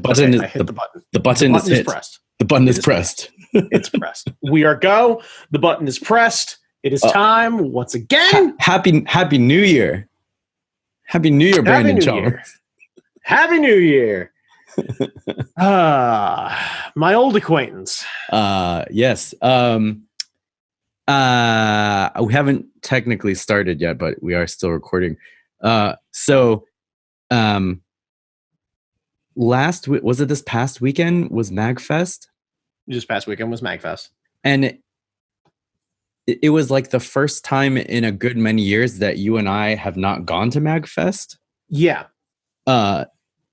button I hit the button. The button is hit. Pressed. The button is pressed. It's pressed. We are go. The button is pressed. It is time once again. Happy New Year. Happy New Year, Brandon Chalmers. Happy New Year. My old acquaintance. Yes. We haven't technically started yet, but we are still recording. Was it this past weekend was MagFest? This past weekend was MagFest. And it was like the first time in a good many years that you and I have not gone to MagFest. Yeah.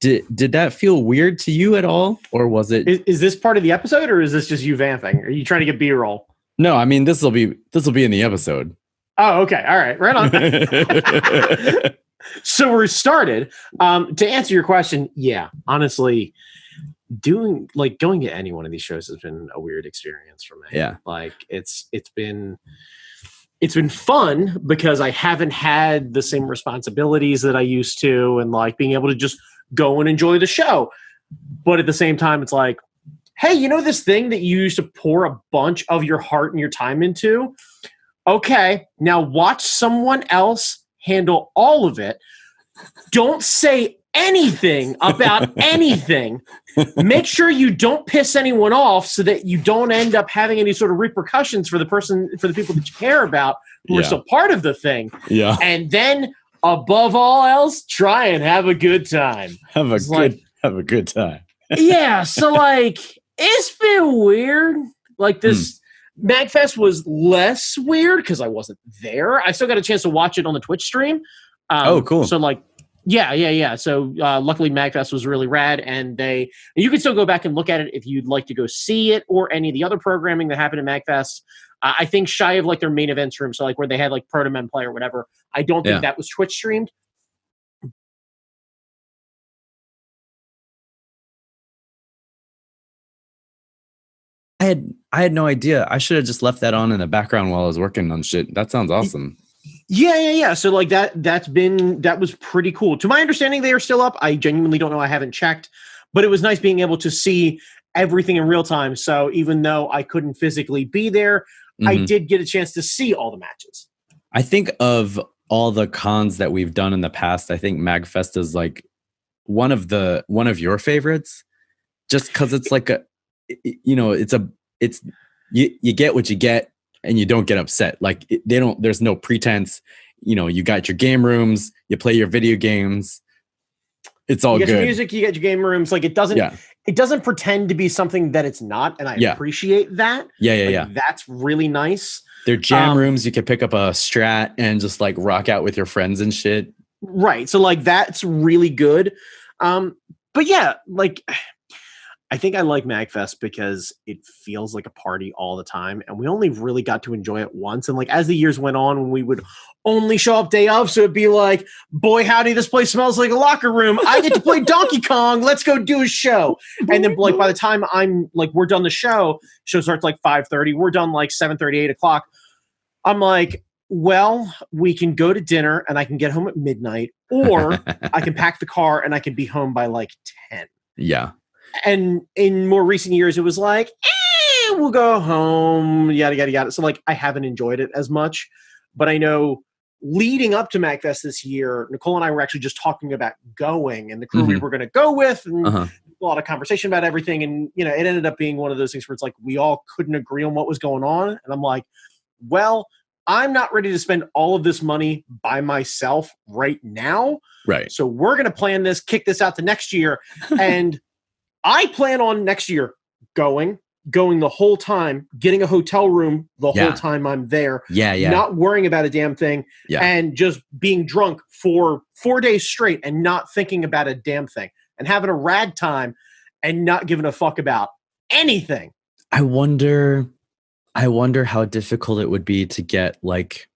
Did that feel weird to you at all? Or was it? Is this part of the episode or is this just you vamping? Are you trying to get B-roll? No, I mean, this will be in the episode. Oh, okay. All right. Right on. So we're started. To answer your question, yeah, honestly, going to any one of these shows has been a weird experience for me. Yeah. Like it's been fun because I haven't had the same responsibilities that I used to, and like being able to just go and enjoy the show. But at the same time, it's like, hey, you know this thing that you used to pour a bunch of your heart and your time into? Okay, now watch someone else handle all of it. Don't say anything about anything. Make sure you don't piss anyone off so that you don't end up having any sort of repercussions for the people that you care about who are still part of the thing. Yeah. And then above all else, try and have a good time. Have a good time. Yeah. So like, it's been weird. Like this MagFest was less weird because I wasn't there. I still got a chance to watch it on the Twitch stream. Oh, cool. So like, yeah. So luckily MagFest was really rad, and you can still go back and look at it if you'd like to go see it or any of the other programming that happened at MagFest. I think shy of like their main events room, so like where they had like Proto Men play or whatever. I don't think that was Twitch streamed. I had no idea. I should have just left that on in the background while I was working on shit. That sounds awesome. Yeah. So like that was pretty cool. To my understanding, they are still up. I genuinely don't know. I haven't checked, but it was nice being able to see everything in real time. So even though I couldn't physically be there, I did get a chance to see all the matches. I think of all the cons that we've done in the past, I think MagFest is like one of your favorites, just because it's like you get what you get and you don't get upset. Like there's no pretense. You got your game rooms, you play your video games. It's all good. You get your music, you get your game rooms. Like it doesn't pretend to be something that it's not. And I appreciate that. Yeah. That's really nice. They're jam rooms. You can pick up a Strat and just like rock out with your friends and shit. Right. So like, that's really good. But yeah, like, I think I like MagFest because it feels like a party all the time, and we only really got to enjoy it once. And like as the years went on, when we would only show up day of, so it'd be like, boy, howdy, this place smells like a locker room. I get to play Donkey Kong. Let's go do a show. And then like by the time we're done the show starts like 5:30. We're done like 7:30, 8 o'clock. I'm like, well, we can go to dinner and I can get home at midnight, or I can pack the car and I can be home by like 10. Yeah. And in more recent years, it was like, we'll go home, yada. So like, I haven't enjoyed it as much, but I know leading up to MagFest this year, Nicole and I were actually just talking about going and the crew we were going to go with, and a lot of conversation about everything. And, it ended up being one of those things where it's like, we all couldn't agree on what was going on. And I'm like, well, I'm not ready to spend all of this money by myself right now. Right. So we're going to plan this, kick this out to next year. And I plan on next year going the whole time, getting a hotel room the whole time I'm there. Yeah. Not worrying about a damn thing. Yeah. And just being drunk for 4 days straight and not thinking about a damn thing and having a rad time and not giving a fuck about anything. I wonder how difficult it would be to get like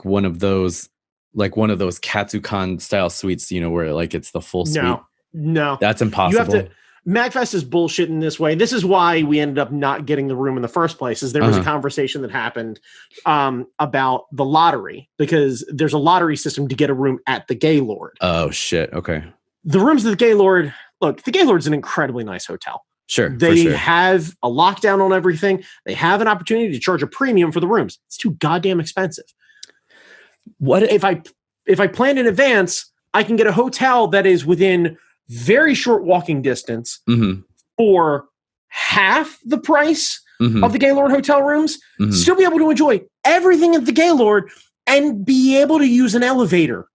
one of those Katsucon style suites, where like it's the full suite. No, that's impossible. MagFest is bullshit in this way. This is why we ended up not getting the room in the first place. Is there was a conversation that happened about the lottery, because there's a lottery system to get a room at the Gaylord. Oh shit. Okay. the rooms of the Gaylord, look, the Gaylord's an incredibly nice hotel. Sure. They for sure. have a lockdown on everything. They have an opportunity to charge a premium for the rooms. It's too goddamn expensive. What If I plan in advance, I can get a hotel that is within very short walking distance for half the price of the Gaylord hotel rooms, still be able to enjoy everything at the Gaylord and be able to use an elevator.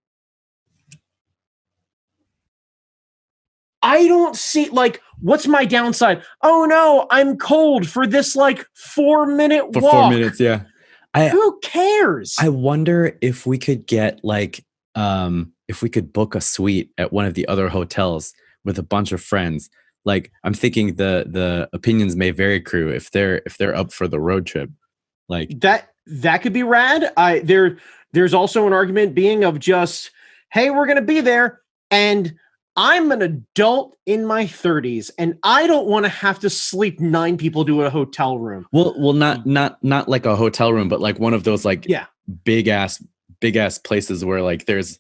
I don't see, like, what's my downside? Oh no, I'm cold for this like 4-minute walk. For 4 minutes, yeah. Who cares? I wonder if we could get like if we could book a suite at one of the other hotels with a bunch of friends. Like, I'm thinking the Opinions May Vary crew, if they're up for the road trip. Like that could be rad. There's also an argument being of just, hey, we're gonna be there, and I'm an adult in my 30s, and I don't want to have to sleep 9 people to a hotel room. Well, not like a hotel room, but like one of those like big ass places where like there's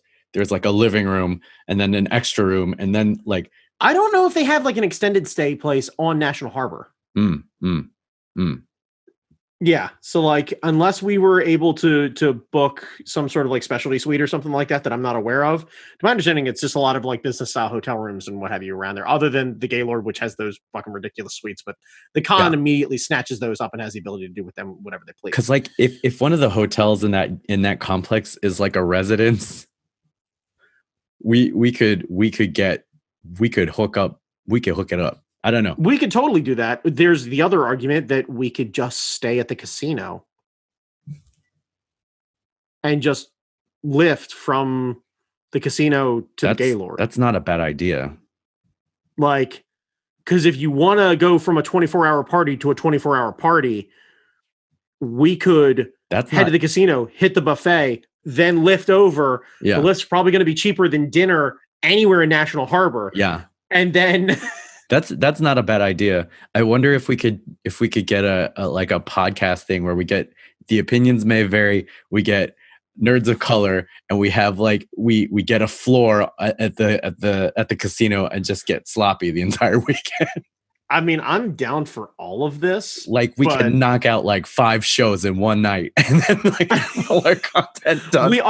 like a living room and then an extra room, and then like I don't know if they have like an extended stay place on National Harbor. Yeah, so like unless we were able to book some sort of like specialty suite or something like that I'm not aware of. To my understanding, it's just a lot of like business style hotel rooms and what have you around there, other than the Gaylord, which has those fucking ridiculous suites. But the con immediately snatches those up and has the ability to do with them whatever they please. Because like if one of the hotels in that complex is like a residence, we could hook it up. I don't know. We could totally do that. There's the other argument that we could just stay at the casino and just lift from the casino to the Gaylord. That's not a bad idea. Like, because if you want to go from a 24-hour party to a 24-hour party, we could head to the casino, hit the buffet, then lift over. Yeah. The lift's probably going to be cheaper than dinner anywhere in National Harbor. Yeah. And then... That's not a bad idea. I wonder if we could get a like a podcast thing where we get the Opinions May Vary, we get Nerds of Color, and we have like we get a floor at the casino and just get sloppy the entire weekend. I mean, I'm down for all of this. Like we can knock out like 5 shows in one night and then like all our content done. We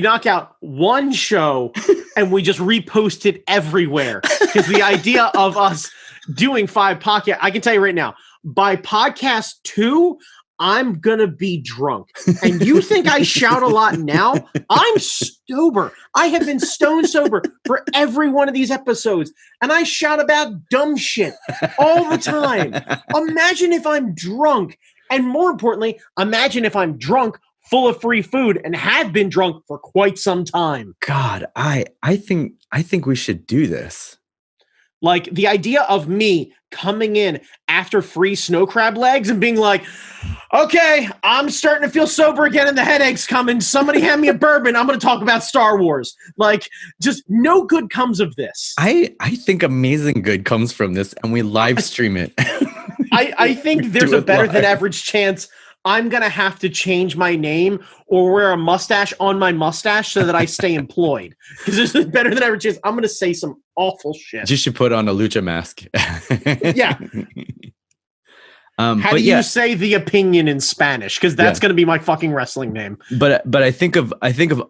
knock out one show and we just repost it everywhere. Because the idea of us doing 5 podcasts, I can tell you right now, by podcast 2, I'm gonna be drunk. And you think I shout a lot now? I'm sober. I have been stone sober for every one of these episodes. And I shout about dumb shit all the time. Imagine if I'm drunk. And more importantly, imagine if I'm drunk full of free food and have been drunk for quite some time. God, I think we should do this. Like the idea of me coming in after free snow crab legs and being like, okay, I'm starting to feel sober again and the headache's coming. Somebody hand me a bourbon. I'm going to talk about Star Wars. Like, just no good comes of this. I think amazing good comes from this, and we live stream it. I think there's a better than average chance I'm going to have to change my name or wear a mustache on my mustache so that I stay employed. Because there's a better than average chance I'm going to say some awful shit. You should put on a lucha mask. Yeah. How do you say the opinion in Spanish? Because that's going to be my fucking wrestling name. But I think of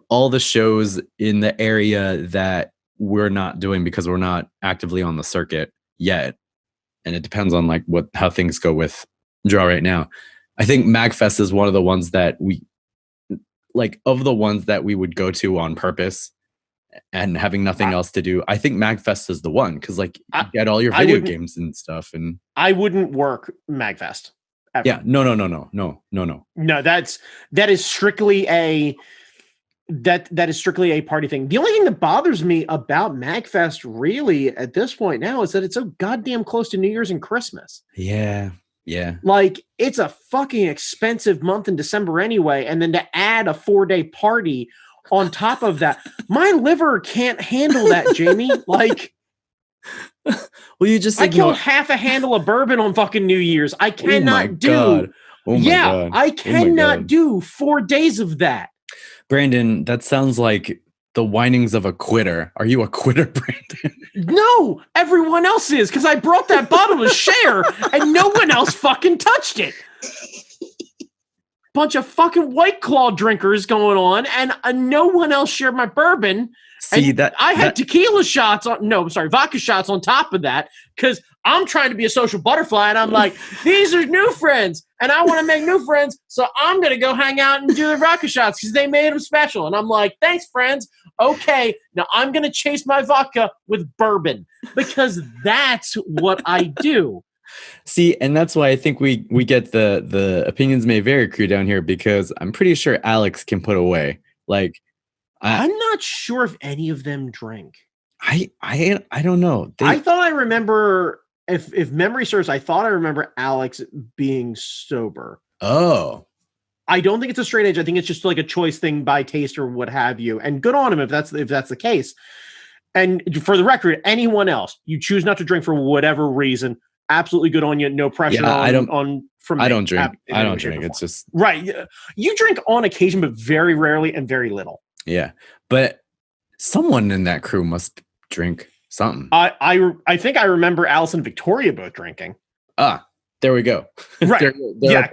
all the shows in the area that we're not doing because we're not actively on the circuit yet. And it depends on like how things go with Draw right now. I think MagFest is one of the ones that we like, of the ones that we would go to on purpose and having nothing else to do. I think MagFest is the one because like you get all your video games and stuff. And I wouldn't work MagFest ever. Yeah, no. No, that is strictly a party thing. The only thing that bothers me about MagFest really at this point now is that it's so goddamn close to New Year's and Christmas. Yeah. Yeah. Like, it's a fucking expensive month in December anyway. And then to add a 4-day party on top of that, my liver can't handle that, Jamie. Like, well, you just I killed half a handle of bourbon on fucking New Year's. I cannot do. I cannot do 4 days of that. Brandon, that sounds like the whinings of a quitter. Are you a quitter, Brandon? No, everyone else is, because I brought that bottle to share and no one else fucking touched it. Bunch of fucking White Claw drinkers going on, and no one else shared my bourbon. See and that I had tequila shots on. No, sorry, vodka shots on top of that, because I'm trying to be a social butterfly, and I'm like, these are new friends, and I want to make new friends, so I'm gonna go hang out and do the vodka shots because they made them special. And I'm like, thanks, friends. Okay, now I'm gonna chase my vodka with bourbon because that's what I do. See, and that's why I think we get the opinions may vary crew down here, because I'm pretty sure Alex can put away. Like, I'm not sure if any of them drink. I don't know. I thought I remember, if memory serves, I thought I remember Alex being sober. Oh. I don't think it's a straight edge. I think it's just like a choice thing by taste or what have you. And good on him if that's the case. And for the record, anyone else, you choose not to drink for whatever reason, absolutely good on you. No pressure from me. I don't drink. I don't drink. It's just right. You drink on occasion, but very rarely and very little. Yeah, but someone in that crew must drink something. I think I remember Alice and Victoria both drinking. Ah, there we go. Right. Yeah,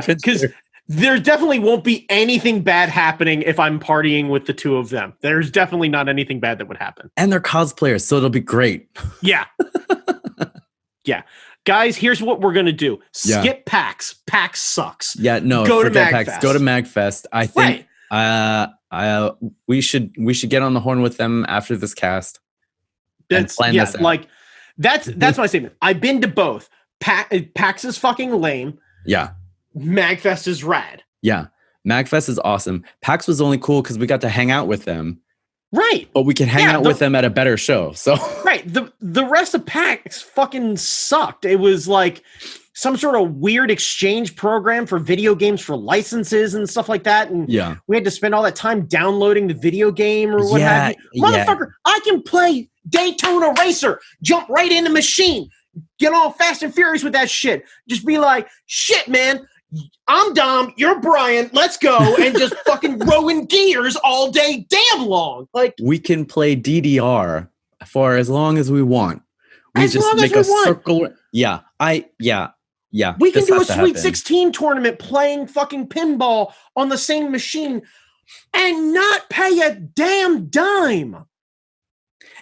because there definitely won't be anything bad happening if I'm partying with the two of them. There's definitely not anything bad that would happen. And they're cosplayers, so it'll be great. Yeah. Yeah. Guys, here's what we're going to do. Skip PAX. PAX sucks. Yeah, no. Go to MagFest. Go to MagFest. I think we should get on the horn with them after this cast. That's this like that's my statement. I've been to both. PAX is fucking lame. Yeah. MagFest is rad. Yeah. MagFest is awesome. PAX was only cool because we got to hang out with them. Right. But we could hang out with them at a better show. So right. The rest of PAX fucking sucked. It was like some sort of weird exchange program for video games for licenses and stuff like that. And we had to spend all that time downloading the video game or what have you. Motherfucker, I can play Daytona Racer, jump right in the machine, get all fast and furious with that shit. Just be like, shit, man. I'm Dom, you're Brian, let's go, and just fucking rowing gears all day damn long. Like, we can play DDR for as long as we want. We just make a circle. Yeah. We can do a Sweet 16 tournament playing fucking pinball on the same machine and not pay a damn dime.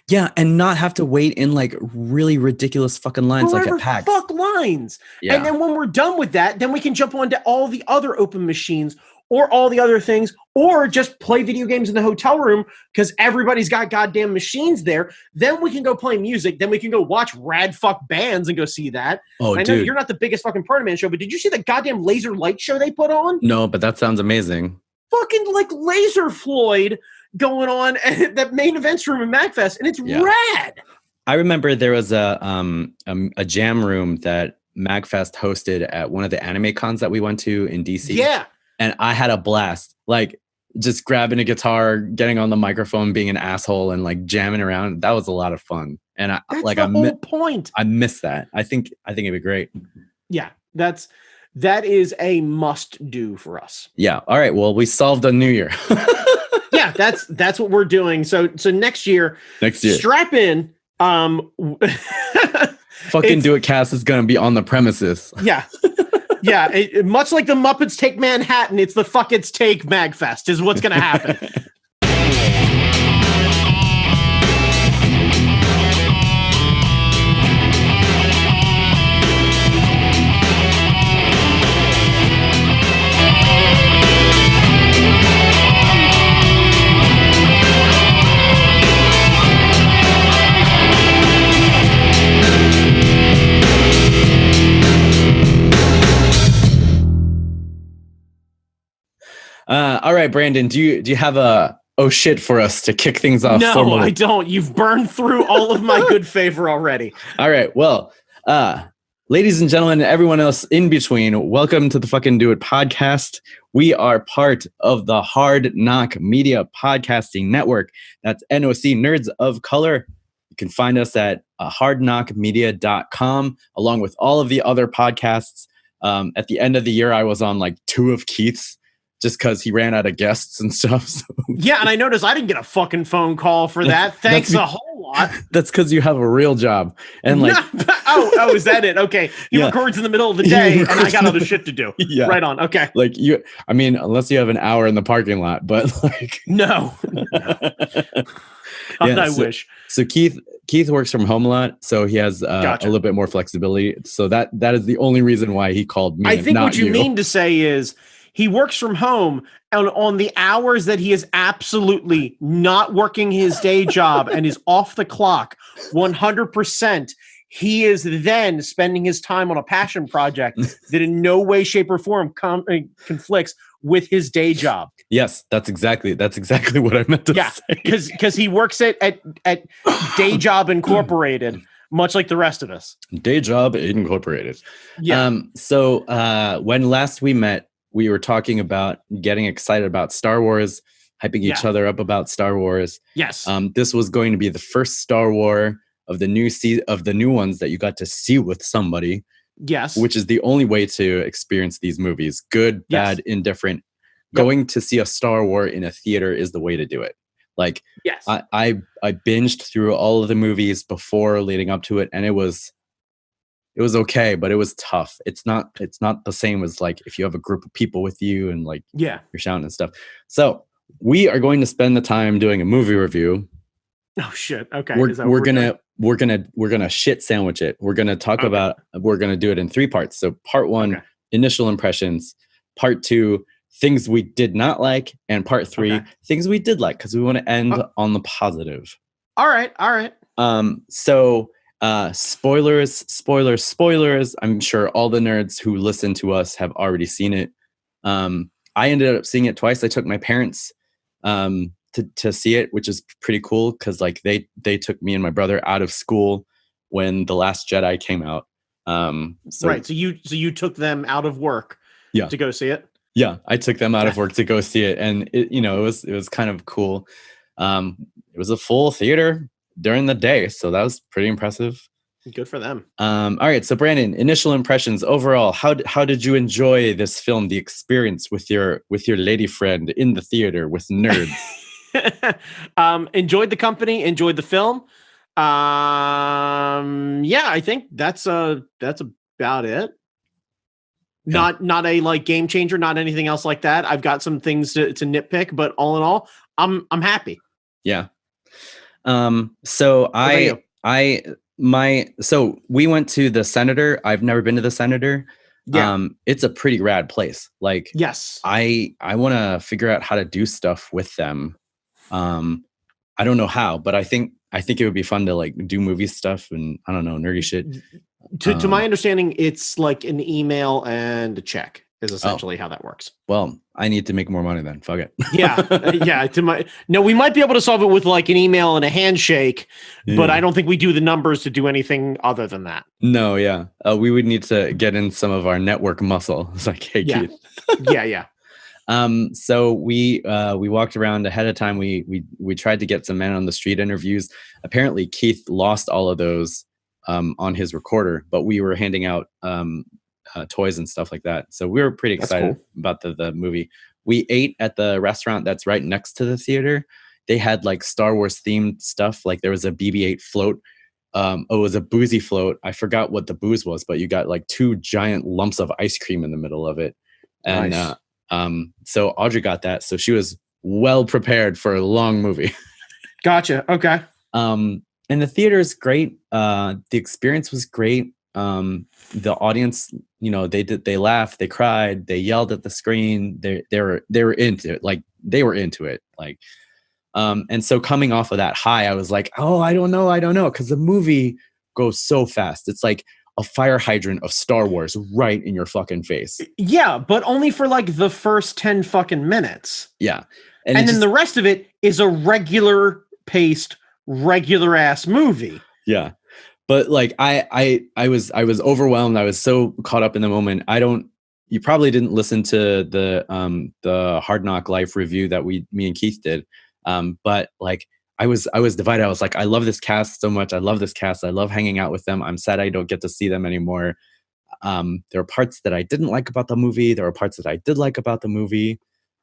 Yeah, and not have to wait in like really ridiculous fucking lines like at PAX. Fuck lines. Yeah. And then when we're done with that, then we can jump onto all the other open machines or all the other things, or just play video games in the hotel room because everybody's got goddamn machines there. Then we can go play music. Then we can go watch rad fuck bands and go see that. Oh, I know you're not the biggest fucking Party Man show, but did you see the goddamn laser light show they put on? No, but that sounds amazing. Fucking like Laser Floyd going on at that main events room in MagFest, and it's rad. I remember there was a jam room that MagFest hosted at one of the anime cons that we went to in DC. Yeah. And I had a blast, like just grabbing a guitar, getting on the microphone, being an asshole, and like jamming around. That was a lot of fun. And point. I miss that. I think it'd be great. Yeah, that is a must do for us. Yeah. All right. Well, we solved a new year. Yeah, that's what we're doing. So next year, strap in. Fucking Do It Cast is gonna be on the premises. Yeah. Yeah, much like the Muppets Take Manhattan, it's the Fuckets Take MagFest is what's going to happen. All right, Brandon, do you have a shit for us to kick things off? No, formally? I don't. You've burned through all of my good favor already. All right. Well, ladies and gentlemen, everyone else in between, welcome to the Fucking Do It podcast. We are part of the Hard Knock Media Podcasting Network. That's NOC, Nerds of Color. You can find us at hardknockmedia.com, along with all of the other podcasts. At the end of the year, I was on like 2 of Keith's. just because he ran out of guests and stuff. So. Yeah, and I noticed I didn't get a fucking phone call for that. Thanks a whole lot. That's because you have a real job. And like, oh, is that it? Okay, he records in the middle of the day, and I got other shit to do. Yeah, right on. Okay, like I mean, unless you have an hour in the parking lot, but like, no. I wish. So Keith works from home a lot, so he has a little bit more flexibility. So that is the only reason why he called me. I think what you mean to say is he works from home, and on the hours that he is absolutely not working his day job and is off the clock 100%, he is then spending his time on a passion project that in no way, shape, or form conflicts with his day job. Yes, that's exactly what I meant to say. Because he works at Day Job Incorporated, much like the rest of us. Day Job Incorporated. Yeah. So when last we met, we were talking about getting excited about Star Wars, hyping each other up about Star Wars. Yes. This was going to be the first Star Wars of the new ones that you got to see with somebody. Yes. Which is the only way to experience these movies. Good, bad, indifferent. Yep. Going to see a Star Wars in a theater is the way to do it. Like, yes. I binged through all of the movies before leading up to it, and it was okay, but it was tough. It's not the same as like if you have a group of people with you and like you're shouting and stuff. So we are going to spend the time doing a movie review. Oh shit. Okay. We're gonna shit sandwich it. We're gonna talk about. We're gonna do it in 3 parts. So part 1, initial impressions. Part 2, things we did not like, and part 3, things we did like, because we want to end on the positive. All right. So spoilers. I'm sure all the nerds who listen to us have already seen it. I ended up seeing it twice. I took my parents to see it, which is pretty cool because like they took me and my brother out of school when The Last Jedi came out. So you took them out of work to go see it? Yeah, I took them out of work to go see it, and it was kind of cool. It was a full theater during the day, so that was pretty impressive. Good for them. All right, so Brandon, initial impressions overall. How did you enjoy this film? The experience with your lady friend in the theater with nerds. Enjoyed the company. Enjoyed the film. I think that's about it. Yeah. Not a like game changer, not anything else like that. I've got some things to nitpick, but all in all, I'm happy. Yeah. So we went to the Senator. I've never been to the Senator. Yeah. It's a pretty rad place. Like, yes, I want to figure out how to do stuff with them. I don't know how, but I think it would be fun to like do movie stuff and I don't know, nerdy shit. To my understanding, it's like an email and a check is essentially how that works. Well, I need to make more money then. Fuck it. No, we might be able to solve it with like an email and a handshake, but I don't think we do the numbers to do anything other than that. No, yeah. We would need to get in some of our network muscle. It's like, hey, Keith. Yeah. So we walked around ahead of time. We tried to get some man on the street interviews. Apparently Keith lost all of those on his recorder, but we were handing out toys and stuff like that. So we were pretty excited about the movie. We ate at the restaurant that's right next to the theater. They had like Star Wars themed stuff. Like there was a BB-8 float. It was a boozy float. I forgot what the booze was, but you got like 2 giant lumps of ice cream in the middle of it. And nice. So Audrey got that. So she was well prepared for a long movie. Gotcha. Okay. And the theater is great. The experience was great. The audience, they laughed, they cried, they yelled at the screen. They were into it. Like they were into it. Like, and so coming off of that high, I was like, oh, I don't know. Cause the movie goes so fast. It's like a fire hydrant of Star Wars right in your fucking face. Yeah. But only for like the first 10 fucking minutes. Yeah. And then the rest of it is a regular paced, regular ass movie. Yeah. But like I was overwhelmed. I was so caught up in the moment. You probably didn't listen to the Hard Knock Life review that me and Keith did. But like I was divided. I was like, I love this cast so much. I love this cast. I love hanging out with them. I'm sad I don't get to see them anymore. There are parts that I didn't like about the movie. There are parts that I did like about the movie.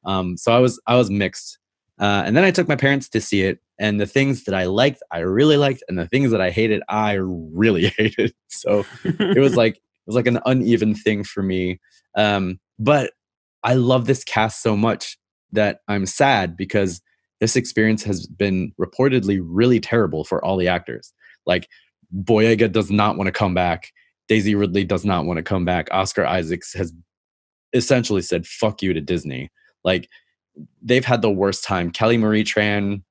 So I was mixed. And then I took my parents to see it, and the things that I liked, I really liked, and the things that I hated, I really hated. So it was like an uneven thing for me. But I love this cast so much that I'm sad because this experience has been reportedly really terrible for all the actors. Like Boyega does not want to come back. Daisy Ridley does not want to come back. Oscar Isaacs has essentially said "fuck you" to Disney. Like they've had the worst time. Kelly Marie Tran,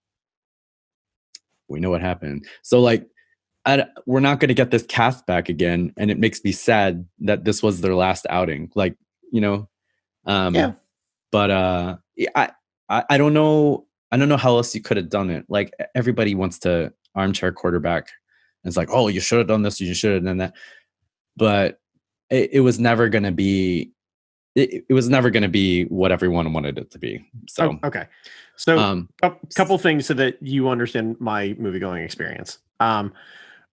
we know what happened. So like, we're not going to get this cast back again, and it makes me sad that this was their last outing. Like, you know, Yeah. But I don't know. I don't know how else you could have done it. Like everybody wants to armchair quarterback. And it's like, oh, you should have done this. You should have done that. But it was never going to be. It was never going to be what everyone wanted it to be. So okay. So a couple things so that you understand my movie going experience.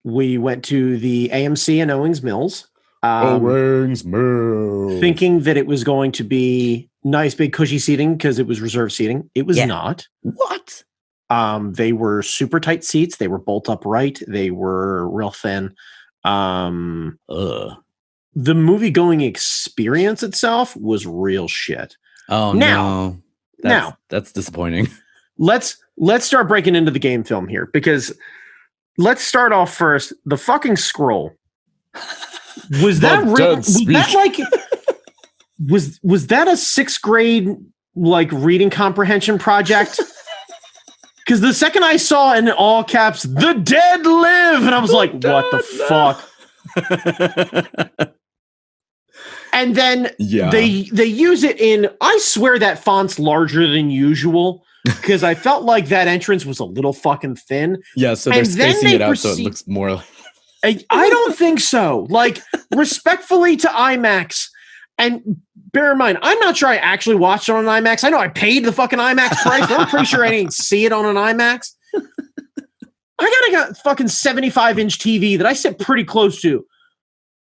We went to the AMC in Owings Mills. Owings Mills. Thinking that it was going to be nice, big, cushy seating because it was reserved seating. It was not. What? They were super tight seats. They were bolt upright. They were real thin. The movie going experience itself was real shit. Oh, now, that's disappointing. Let's start breaking into the game film here, because let's start off first. The fucking scroll. Was that written? Was that like? Was that a 6th grade like reading comprehension project? Because the second I saw in all caps, "The dead live," and I was like, "What the fuck?" And then they use it in, I swear that font's larger than usual, because I felt like that entrance was a little fucking thin. Yeah, so they're spacing it out so it looks more. I don't think so. Like, respectfully to IMAX, and bear in mind, I'm not sure I actually watched it on an IMAX. I know I paid the fucking IMAX price, but I'm pretty sure I didn't see it on an IMAX. I got a fucking 75-inch TV that I sit pretty close to.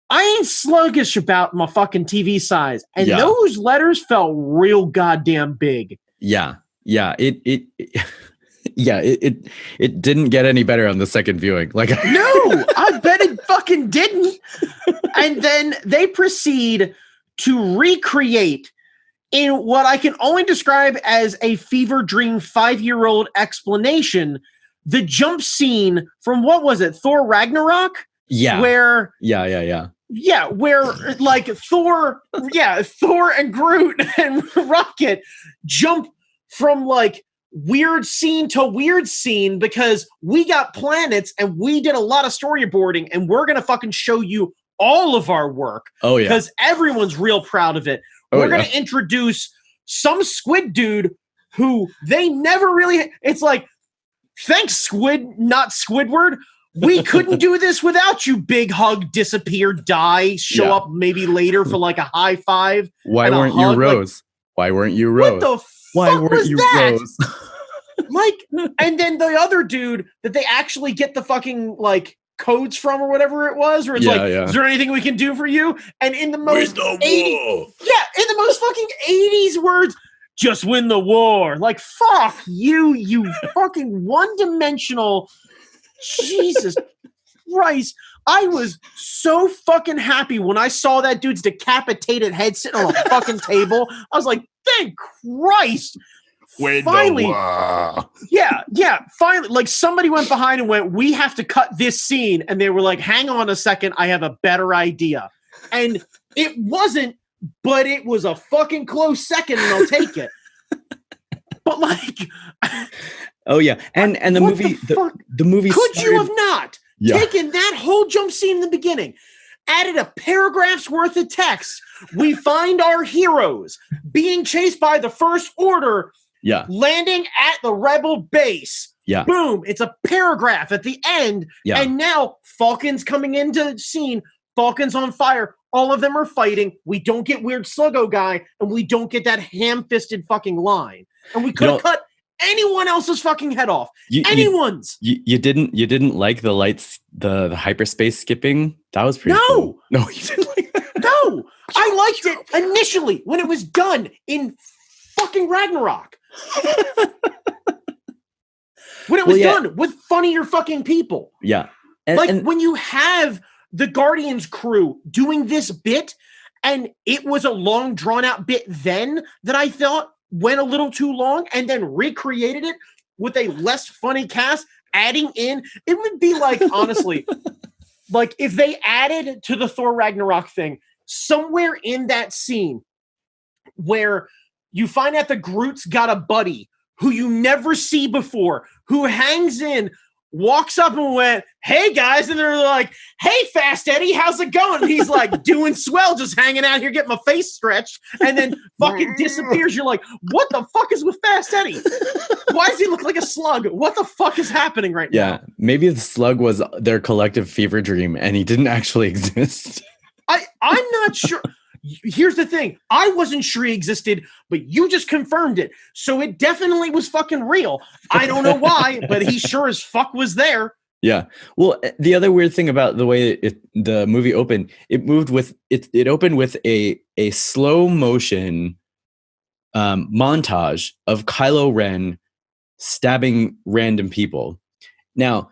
I ain't sluggish about my fucking TV size. And those letters felt real goddamn big. Yeah. It didn't get any better on the second viewing. Like, no, I bet it fucking didn't. And then they proceed to recreate, in what I can only describe as a fever dream 5-year-old explanation, the jump scene from, what was it, Thor Ragnarok? Yeah. Where Yeah, where like Thor and Groot and Rocket jump from like weird scene to weird scene because we got planets and we did a lot of storyboarding and we're going to fucking show you all of our work. Oh, yeah. Because everyone's real proud of it. We're going to introduce some squid dude who they never really... It's like, thanks, Squid, not Squidward. We couldn't do this without you. Big hug, disappear, die, show up maybe later for like a high five. Why weren't you Rose? Why weren't you Rose? What the fuck was that? Like, and then the other dude that they actually get the fucking like codes from or whatever it was, where it's is there anything we can do for you? And in the most 80s, in the most fucking 80s words, just win the war. Like, fuck you fucking one-dimensional. Jesus Christ. I was so fucking happy when I saw that dude's decapitated head sitting on a fucking table. I was like, thank Christ. Finally. Finally, like somebody went behind and went, we have to cut this scene. And they were like, hang on a second, I have a better idea. And it wasn't, but it was a fucking close second and I'll take it. But like... Oh yeah, and the movie, the movie. Could you have not taken that whole jump scene in the beginning, added a paragraph's worth of text? We find our heroes being chased by the First Order, landing at the Rebel base. Yeah, boom! It's a paragraph at the end, and now Falcon's coming into the scene. Falcon's on fire. All of them are fighting. We don't get weird Sluggo guy, and we don't get that ham-fisted fucking line. And we could have cut anyone else's fucking head off. Anyone's. You didn't like the lights, the hyperspace skipping? That was pretty cool. No, you didn't like that. No, I liked it initially when it was done in fucking Ragnarok. When it was done with funnier fucking people. Yeah. And when you have the Guardians crew doing this bit, and it was a long, drawn-out bit then that I thought went a little too long, and then recreated it with a less funny cast, adding in, it would be like, honestly, like if they added to the Thor Ragnarok thing, somewhere in that scene where you find out the Groot's got a buddy who you never see before, who hangs in, walks up and went, "Hey guys," and they're like, "Hey Fast Eddie, how's it going?" And he's like, "Doing swell, just hanging out here, getting my face stretched," and then fucking disappears. You're like, what the fuck is with Fast Eddie? Why does he look like a slug? What the fuck is happening right now? Yeah, maybe the slug was their collective fever dream and he didn't actually exist. I'm not sure. Here's the thing. I wasn't sure he existed, but you just confirmed it. So it definitely was fucking real. I don't know why, but he sure as fuck was there. Yeah. Well, the other weird thing about the way the movie opened, it opened with a slow motion montage of Kylo Ren stabbing random people. Now,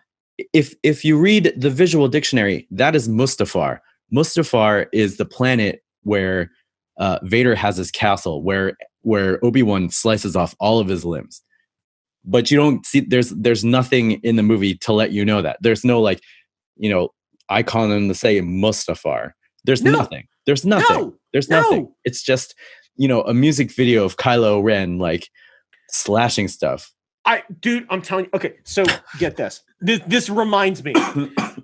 if you read the visual dictionary, that is Mustafar. Mustafar is the planet where Vader has his castle, where Obi-Wan slices off all of his limbs. But you don't see, there's nothing in the movie to let you know that. There's no icon on the say Mustafar. There's nothing. There's nothing. There's nothing. It's just, a music video of Kylo Ren like slashing stuff. Dude, I'm telling you. Okay, so get this. This reminds me.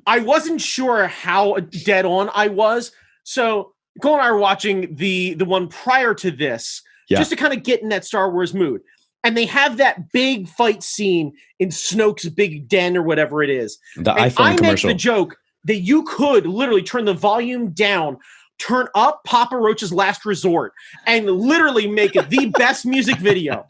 I wasn't sure how dead on I was. So Cole and I were watching the one prior to this, just to kind of get in that Star Wars mood. And they have that big fight scene in Snoke's big den or whatever it is. The iPhone commercial. I make the joke that you could literally turn the volume down, turn up Papa Roach's Last Resort, and literally make it the best music video.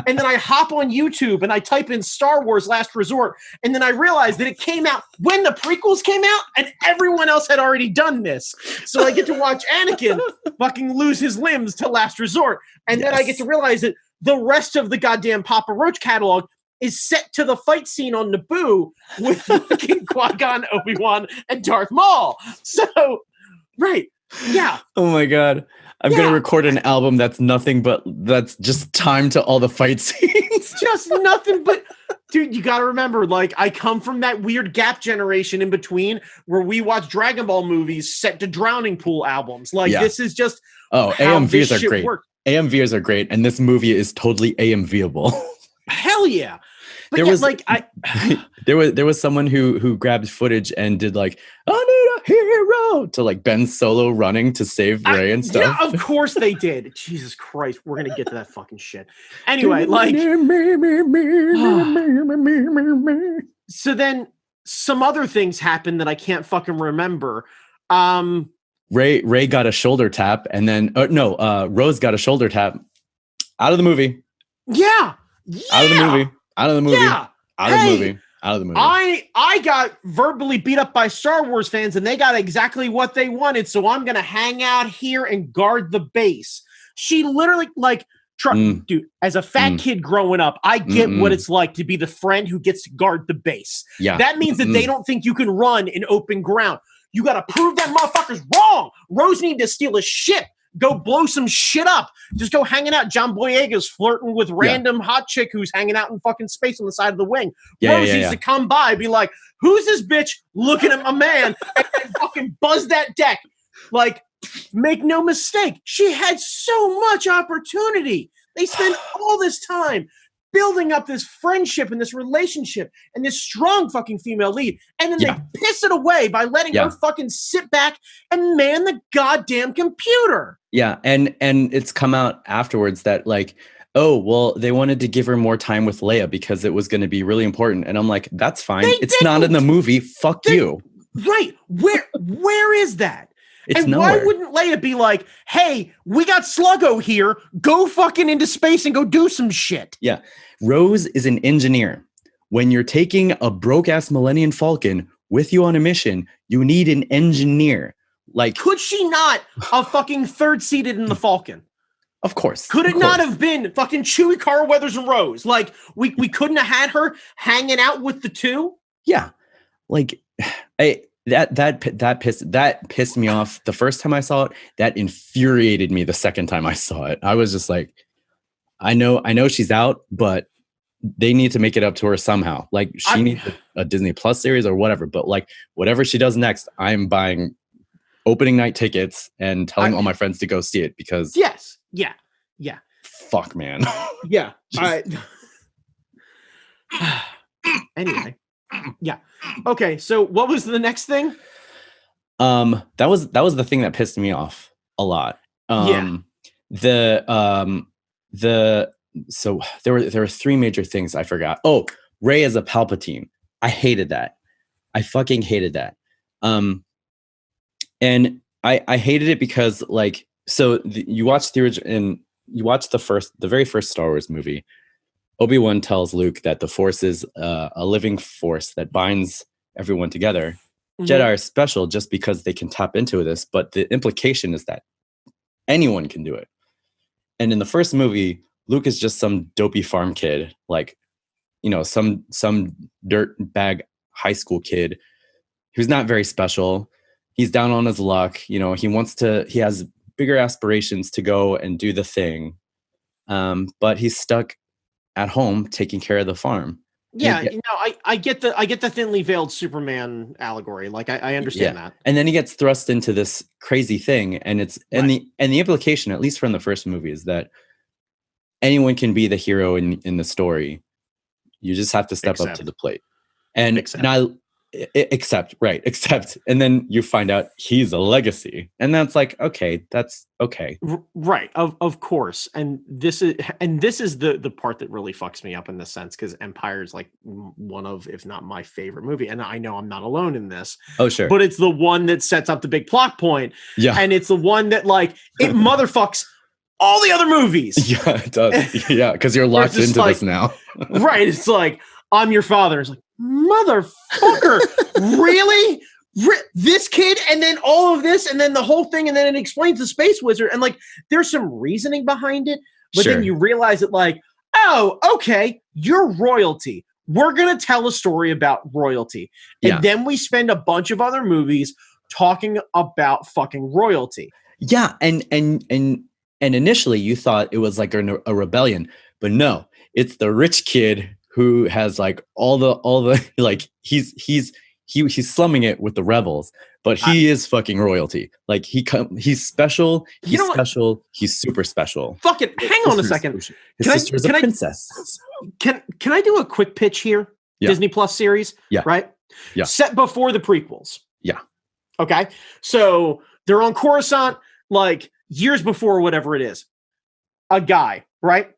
And then I hop on YouTube and I type in Star Wars Last Resort, and then I realize that it came out when the prequels came out and everyone else had already done this. So I get to watch Anakin fucking lose his limbs to Last Resort. And then I get to realize that the rest of the goddamn Papa Roach catalog is set to the fight scene on Naboo with fucking Qui-Gon, Obi-Wan, and Darth Maul. So, right. Yeah. Oh my God. I'm going to record an album that's just time to all the fight scenes. Just nothing but, dude, you got to remember, like, I come from that weird gap generation in between where we watch Dragon Ball movies set to Drowning Pool albums. Like, this is just AMVs are great. AMVs are great. And this movie is totally AMVable. Hell yeah. But there was someone who grabbed footage and did like, "I need a hero" to like Ben Solo running to save Rey and stuff. Yeah, of course they did. Jesus Christ, we're gonna get to that fucking shit. Anyway, like, so then some other things happened that I can't fucking remember. Rey got a shoulder tap, and then Rose got a shoulder tap. Out of the movie. Yeah. Out of the movie. Out of the movie. Yeah. Out of the movie. Out of the movie. I got verbally beat up by Star Wars fans, and they got exactly what they wanted. So I'm gonna hang out here and guard the base. She literally dude, as a fat kid growing up, I get what it's like to be the friend who gets to guard the base. Yeah. That means that they don't think you can run in open ground. You got to prove that motherfucker's wrong. Rose need to steal a ship. Go blow some shit up. Just go hanging out. John Boyega's flirting with random hot chick who's hanging out in fucking space on the side of the wing. Rose needs to come by, be like, "Who's this bitch looking at my man?" and fucking buzz that deck. Like, make no mistake, she had so much opportunity. They spent all this time building up this friendship and this relationship and this strong fucking female lead. And then they piss it away by letting her fucking sit back and man the goddamn computer. Yeah. And it's come out afterwards that like, oh, well, they wanted to give her more time with Leia because it was going to be really important. And I'm like, that's fine. It's not in the movie. Fuck you. Right. Where is that? It's and nowhere. Why wouldn't Leia be like, "Hey, we got Sluggo here. Go fucking into space and go do some shit." Yeah. Rose is an engineer. When you're taking a broke-ass Millennium Falcon with you on a mission, you need an engineer. Like, could she not have fucking third seated in the Falcon? Of course. Could it not have been fucking Chewie, Carl Weathers, and Rose? Like, we couldn't have had her hanging out with the two? Yeah. Like, that pissed me off the first time I saw it. That infuriated me the second time I saw it. I was just like, I know she's out, but they need to make it up to her somehow. Like, she needs a Disney Plus series or whatever. But like, whatever she does next, I'm buying opening night tickets and telling all my friends to go see it because yes, yeah. Fuck, man. Yeah. Anyway, yeah. Okay, so what was the next thing? That was the thing that pissed me off a lot. So there were three major things I forgot. Oh, Rey as a Palpatine. I hated that. I fucking hated that. And I hated it because, like, so you watch the original and you watch the very first Star Wars movie. Obi-Wan tells Luke that the Force is a living force that binds everyone together. Mm-hmm. Jedi are special just because they can tap into this, but the implication is that anyone can do it. And in the first movie, Luke is just some dopey farm kid, like, you know, some dirt bag high school kid who's not very special. He's down on his luck. You know, he has bigger aspirations to go and do the thing. But he's stuck at home taking care of the farm. Yeah, I get the thinly veiled Superman allegory. Like, I understand that. And then he gets thrust into this crazy thing, and and the implication, at least from the first movie, is that anyone can be the hero in the story. You just have to step up to the plate. Except, and then you find out he's a legacy, and that's like, okay, that's okay, right? Of course, and this is the part that really fucks me up in this sense, because Empire is like one of, if not my favorite movie, and I know I'm not alone in this. Oh sure, but it's the one that sets up the big plot point. Yeah, and it's the one that, like, it motherfucks all the other movies. Yeah, it does. Yeah, because you're locked into like, this now. Right? It's like, I'm your father. It's like, motherfucker, really? This kid, and then all of this, and then the whole thing, and then it explains the Space Wizard, and like, there's some reasoning behind it, but then you realize that, like, oh, okay, you're royalty. We're gonna tell a story about royalty, and then we spend a bunch of other movies talking about fucking royalty. Yeah, and initially you thought it was like a rebellion, but no, it's the rich kid who has like all the like he's slumming it with the rebels, but he is fucking royalty. Like, he's special. He's special. He's super special. Fucking hang on a second. His sister's a princess. Can I do a quick pitch here? Yeah. Disney Plus series. Yeah. Right. Yeah. Set before the prequels. Yeah. Okay. So they're on Coruscant, like years before whatever it is. A guy, right?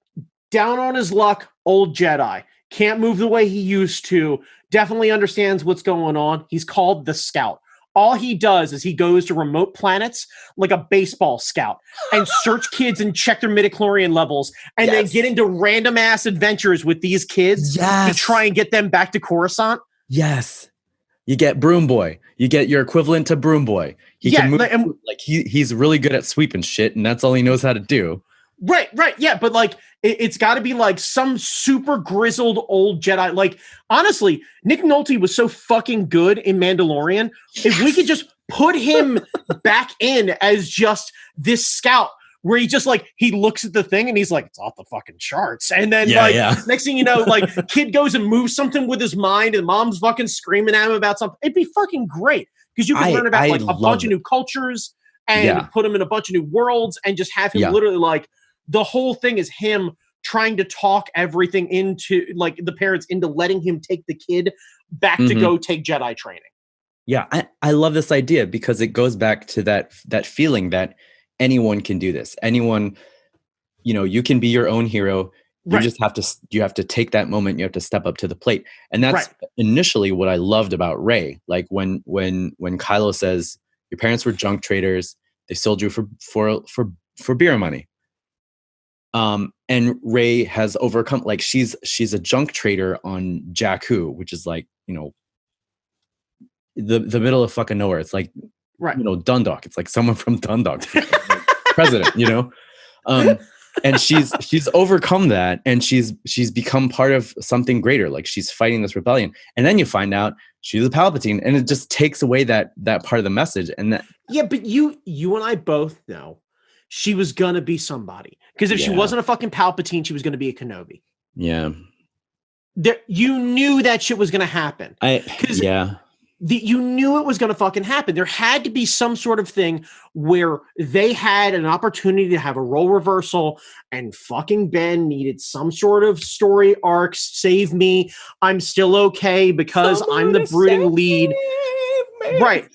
Down on his luck, old Jedi. Can't move the way he used to. Definitely understands what's going on. He's called the Scout. All he does is he goes to remote planets like a baseball scout and search kids and check their midichlorian levels, and then get into random ass adventures with these kids to try and get them back to Coruscant. Yes. You get Broom Boy. You get your equivalent to Broom Boy. He can move, like he's really good at sweeping shit, and that's all he knows how to do. Right, yeah, but like it's got to be like some super grizzled old Jedi. Like, honestly, Nick Nolte was so fucking good in Mandalorian. If we could just put him back in as just this scout, where he just like, he looks at the thing and he's like, it's off the fucking charts, and then next thing you know, like, kid goes and moves something with his mind, and mom's fucking screaming at him about something. It'd be fucking great, because you can learn about like a bunch of new cultures and put him in a bunch of new worlds, and just have him literally like. The whole thing is him trying to talk everything into, like, the parents into letting him take the kid back to go take Jedi training. Yeah, I love this idea, because it goes back to that feeling that anyone can do this. Anyone, you know, you can be your own hero. You just have to take that moment. You have to step up to the plate. And that's initially what I loved about Rey. Like, when Kylo says, your parents were junk traders, they sold you for beer money. And Rey has overcome, like, she's a junk trader on Jakku, which is like, you know, the middle of fucking nowhere. It's like, you know, Dundalk. It's like someone from Dundalk, president, you know? And she's overcome that, and she's become part of something greater. Like she's fighting this rebellion, and then you find out she's a Palpatine, and it just takes away that part of the message. And that but you and I both know she was gonna be somebody, because if she wasn't a fucking Palpatine, she was gonna be a Kenobi. Yeah, you knew that shit was gonna happen. You knew it was going to fucking happen. There had to be some sort of thing where they had an opportunity to have a role reversal, and fucking Ben needed some sort of story arc. Save me. I'm still okay because I'm the brooding lead. Right.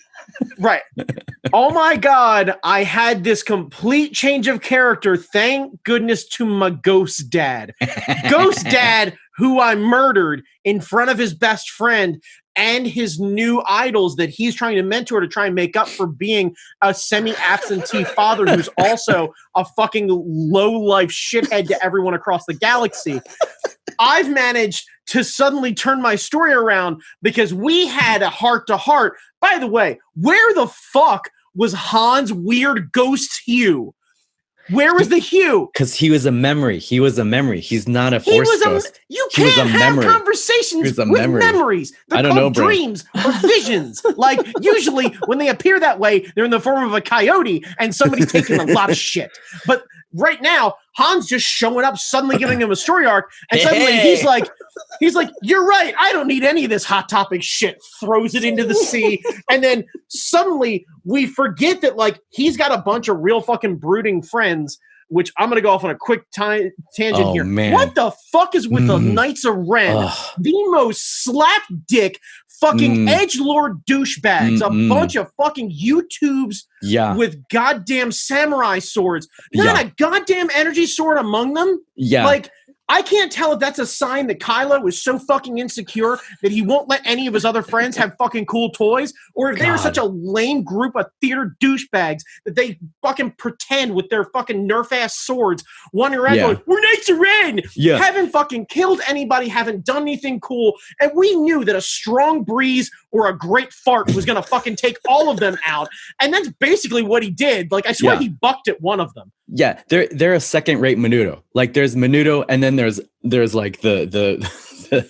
Oh my God. I had this complete change of character. Thank goodness to my ghost dad. Ghost dad, who I murdered in front of his best friend and his new idols that he's trying to mentor to try and make up for being a semi-absentee father who's also a fucking low-life shithead to everyone across the galaxy. I've managed to suddenly turn my story around because we had a heart-to-heart. By the way, where the fuck was Han's weird ghost Hugh? Where was the Hugh? Because he was a memory. He's not a force ghost. You can't have conversations with memories. They're called dreams or visions. Like, usually when they appear that way, they're in the form of a coyote and somebody's taking a lot of shit. But right now, Han's just showing up, suddenly giving him a story arc, and suddenly he's like, you're right, I don't need any of this Hot Topic shit. Throws it into the sea, and then suddenly we forget that, like, he's got a bunch of real fucking brooding friends, which I'm going to go off on a quick tangent here. Man. What the fuck is with the Knights of Ren? The most slapdick fucking edgelord douchebags. A bunch of fucking YouTubes with goddamn samurai swords. Not a goddamn energy sword among them. Yeah. Like, I can't tell if that's a sign that Kylo is so fucking insecure that he won't let any of his other friends have fucking cool toys, or if they're such a lame group of theater douchebags that they fucking pretend with their fucking nerf-ass swords, wandering around going, we're Knights of Ren! Haven't fucking killed anybody, haven't done anything cool, and we knew that a strong breeze or a great fart was gonna fucking take all of them out, and that's basically what he did. Like, I swear he bucked at one of them. Yeah, they're a second-rate Menudo. Like, there's Menudo, and then there's like the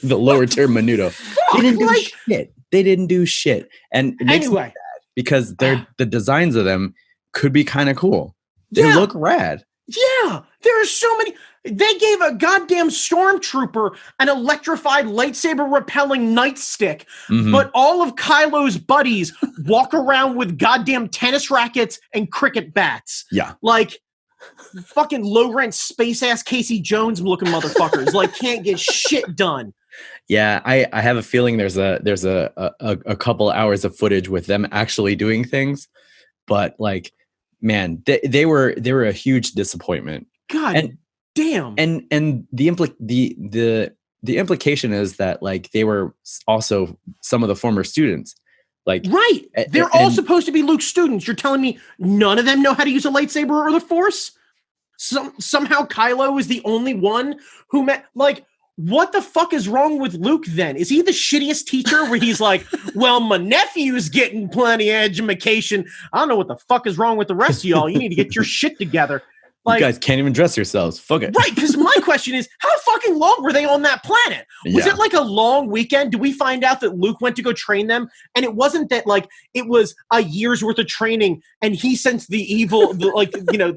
lower tier Menudo. They didn't do shit. They didn't do shit, and it makes me sad because the designs of them could be kind of cool. They look rad. Yeah, there are so many. They gave a goddamn stormtrooper an electrified lightsaber repelling nightstick, but all of Kylo's buddies walk around with goddamn tennis rackets and cricket bats. Yeah, like. Fucking low rent space ass Casey Jones looking motherfuckers like can't get shit done. Yeah, I have a feeling there's a couple hours of footage with them actually doing things, but like, man, they were a huge disappointment. God damn. And the implication is that, like, they were also some of the former students. Like, right, they're all supposed to be Luke's students. You're telling me none of them know how to use a lightsaber or the Force? Somehow Kylo is the only one who met. Like, what the fuck is wrong with Luke then? Is he the shittiest teacher where he's like, well, my nephew's getting plenty of education. I don't know what the fuck is wrong with the rest of y'all. You need to get your shit together. Like, you guys can't even dress yourselves. Fuck it. Right, because my question is, how fucking long were they on that planet? Was it like a long weekend? Do we find out that Luke went to go train them? And it wasn't that, like, it was a year's worth of training and he sensed the evil,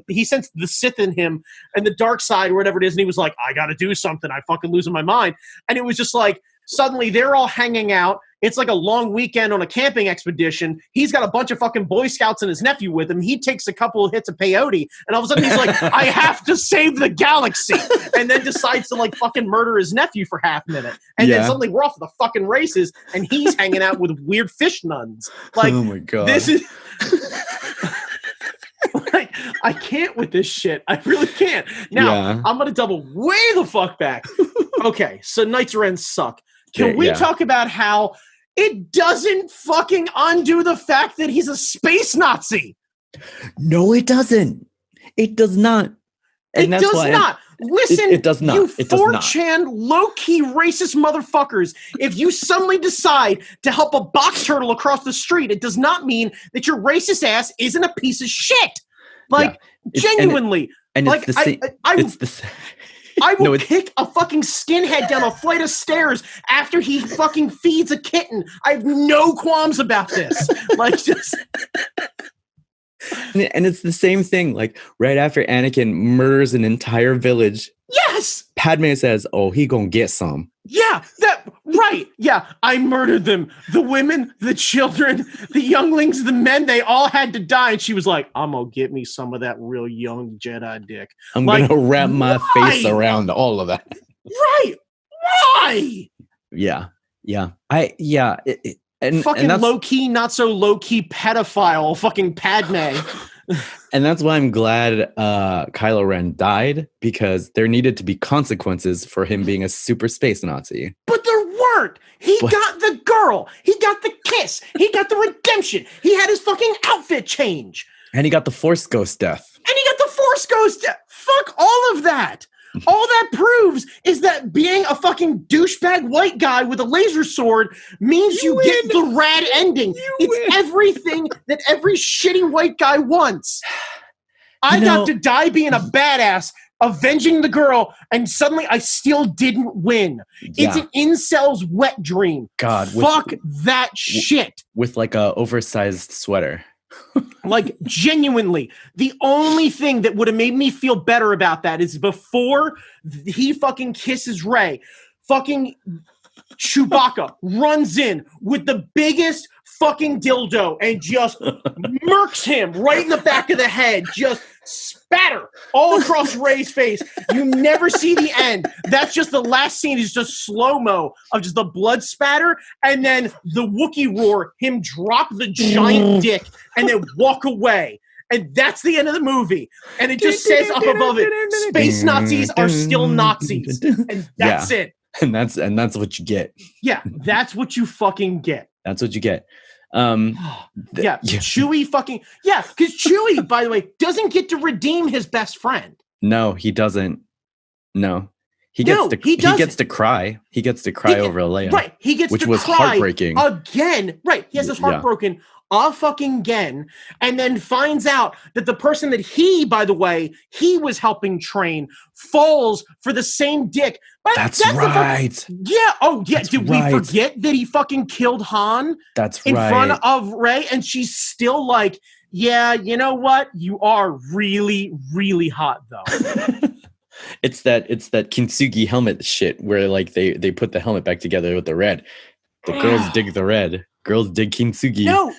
he sensed the Sith in him and the dark side or whatever it is. And he was like, I got to do something. I fucking losing my mind. And it was just like, suddenly they're all hanging out. It's like a long weekend on a camping expedition. He's got a bunch of fucking Boy Scouts and his nephew with him. He takes a couple of hits of peyote, and all of a sudden he's like, I have to save the galaxy. And then decides to, like, fucking murder his nephew for half a minute. And then suddenly we're off to the fucking races, and he's hanging out with weird fish nuns. Like, oh my God. This is... like, I can't with this shit. I really can't. Now, I'm going to double way the fuck back. Okay, so Knights of Ren suck. Can we talk about how it doesn't fucking undo the fact that he's a space Nazi? No, it doesn't. It does not. And it does not. Listen, it does not. You 4chan low-key racist motherfuckers. If you suddenly decide to help a box turtle across the street, it does not mean that your racist ass isn't a piece of shit. Like, genuinely. And like, it's the same. It's the same. I will kick a fucking skinhead down a flight of stairs after he fucking feeds a kitten. I have no qualms about this. Like, just... And it's the same thing. Like, right after Anakin murders an entire village. Yes! Padme says, oh, he gonna get some. Yeah, right. Yeah, I murdered them. The women, the children, the younglings, the men, they all had to die. And she was like, I'm gonna get me some of that real young Jedi dick. I'm gonna wrap my face around all of that. Right. Why? Yeah. And fucking low-key, not so low-key pedophile, fucking Padme. And that's why I'm glad Kylo Ren died, because there needed to be consequences for him being a super space Nazi. But there weren't. He got the girl. He got the kiss. He got the redemption. He had his fucking outfit change. And he got the Force Ghost death. Fuck all of that. All that proves is that being a fucking douchebag white guy with a laser sword means you get the rad ending. It's everything that every shitty white guy wants. I got to die being a badass, avenging the girl, and suddenly I still didn't win. Yeah. It's an incel's wet dream. God, fuck that shit. With like a oversized sweater. Like, genuinely, the only thing that would have made me feel better about that is before he fucking kisses Rey, fucking Chewbacca runs in with the biggest fucking dildo and just murks him right in the back of the head, just spatter all across Rey's face. You never see the end. That's just the last scene is just slow-mo of just the blood spatter, and then the Wookiee roar, him drop the giant dick and then walk away. And that's the end of the movie. And it just says up above it, space Nazis are still Nazis. And that's it. And that's what you get. Yeah, that's what you fucking get. That's what you get. Chewie fucking because Chewie, by the way, doesn't get to redeem his best friend. No, he doesn't. No, he gets to cry. He gets to cry over Leia. Right, he gets which to was cry heartbreaking again. Right, he has his heartbroken fucking again, and then finds out that the person that he, by the way, he was helping train falls for the same dick. But that's right. Did we forget that he fucking killed Han? That's in front of Rey, and she's still like, yeah, you know what? You are really, really hot though. It's that kintsugi helmet shit where like they put the helmet back together with the red. The girls dig the red. Girls dig kintsugi. No.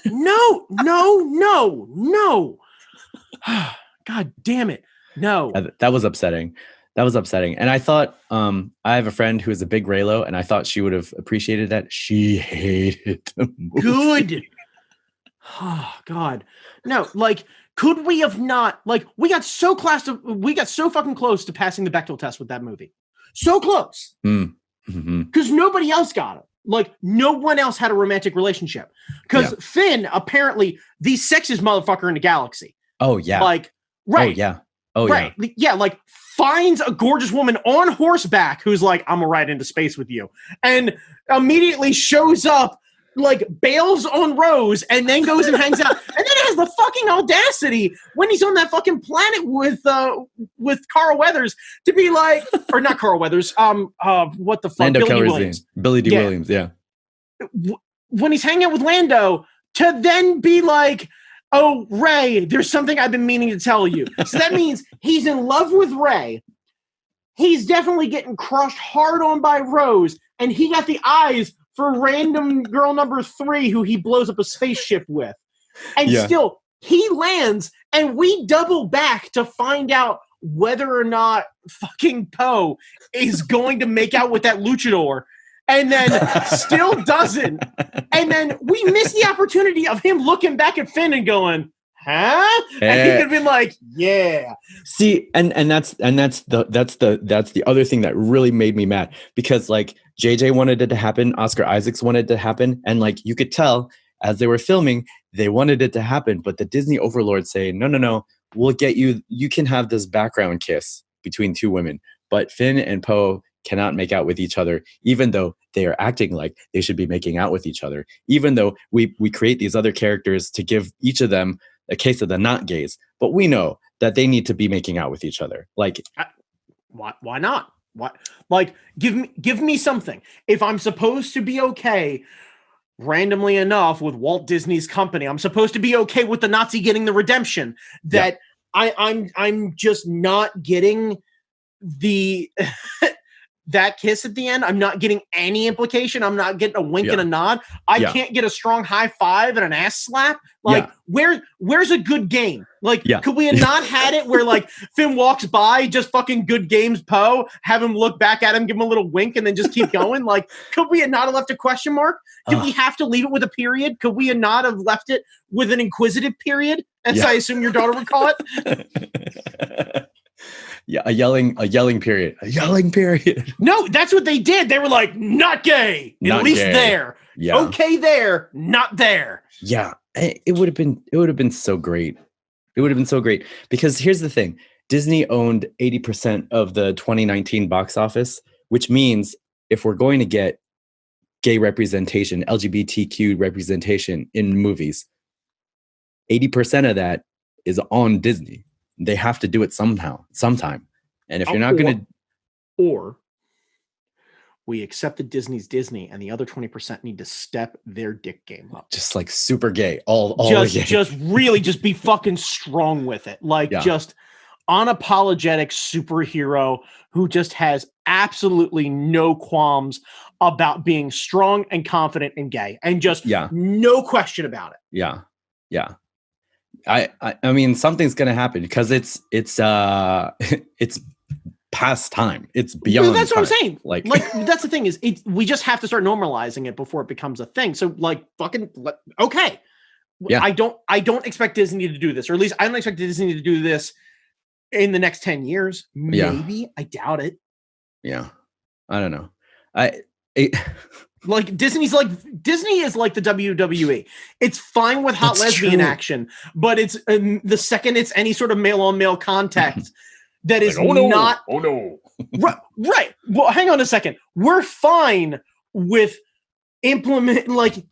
God damn it. No. That was upsetting. And I thought, I have a friend who is a big Reylo, and I thought she would have appreciated that. She hated the movie. Good. Oh, God. No, like, could we have not, like, we got so fucking close to passing the Bechdel test with that movie. So close. Because nobody else got it. Like, no one else had a romantic relationship. Because Finn, apparently, the sexiest motherfucker in the galaxy. Oh, yeah. Like, right. Oh, yeah. Oh, right. Yeah. Yeah, like, finds a gorgeous woman on horseback who's like, I'm gonna ride into space with you. And immediately shows up, like, bails on Rose, and then goes and hangs out. And then has the fucking audacity when he's on that fucking planet with Carl Weathers to be like, or not Carl Weathers, what the fuck? Lando Billy D. Williams. Billy D. Williams, yeah. When he's hanging out with Lando, to then be like, oh, Rey, there's something I've been meaning to tell you. So that means he's in love with Rey. He's definitely getting crushed hard on by Rose, and he got the eyes for random girl number 3 who he blows up a spaceship with. And still, he lands, and we double back to find out whether or not fucking Poe is going to make out with that luchador. And then still doesn't. And then we miss the opportunity of him looking back at Finn and going, huh? And he could have been like, yeah. See, and that's the other thing that really made me mad, because like JJ wanted it to happen, Oscar Isaacs wanted it to happen, and like you could tell as they were filming, they wanted it to happen, but the Disney overlords say, no, we'll get you can have this background kiss between two women, but Finn and Poe cannot make out with each other, even though they are acting like they should be making out with each other, even though we create these other characters to give each of them a case of the not gays, but we know that they need to be making out with each other. Like, why not? What, like, give me something. If I'm supposed to be okay, randomly enough, with Walt Disney's company, I'm supposed to be okay with the Nazi getting the redemption. That I'm just not getting the that kiss at the end. I'm not getting any implication. I'm not getting a wink and a nod. I can't get a strong high five and an ass slap. Like, where's a good game? Like, could we have not had it where, like, Finn walks by, just fucking good games, Poe, have him look back at him, give him a little wink, and then just keep going? Like, could we have not have left a question mark? Did we have to leave it with a period? Could we have not have left it with an inquisitive period, as I assume your daughter would call it? Yeah, a yelling period. A yelling period. No, that's what they did. They were like, not gay. Not at least gay. There. Yeah. Okay there, not there. Yeah. It would have been so great. It would have been so great. Because here's the thing. Disney owned 80% of the 2019 box office, which means if we're going to get gay representation, LGBTQ representation in movies, 80% of that is on Disney. They have to do it sometime. And if you're not going to... Or we accept that Disney's Disney and the other 20% need to step their dick game up. Just like super gay. All just really just be fucking strong with it. Like just unapologetic superhero who just has absolutely no qualms about being strong and confident and gay. And just no question about it. Yeah. Yeah. I mean, something's gonna happen because it's past time. It's beyond. Well, that's time. What I'm saying. Like that's the thing is, we just have to start normalizing it before it becomes a thing. So like, okay. Yeah. I don't expect Disney to do this, or at least I don't expect Disney to do this in the next 10 years. Maybe. I doubt it. Yeah. I don't know. Like Disney is like the WWE. It's fine with hot lesbian action, but it's the second it's any sort of male on male contact that is not. Oh no! Right. Well, hang on a second. We're fine with like,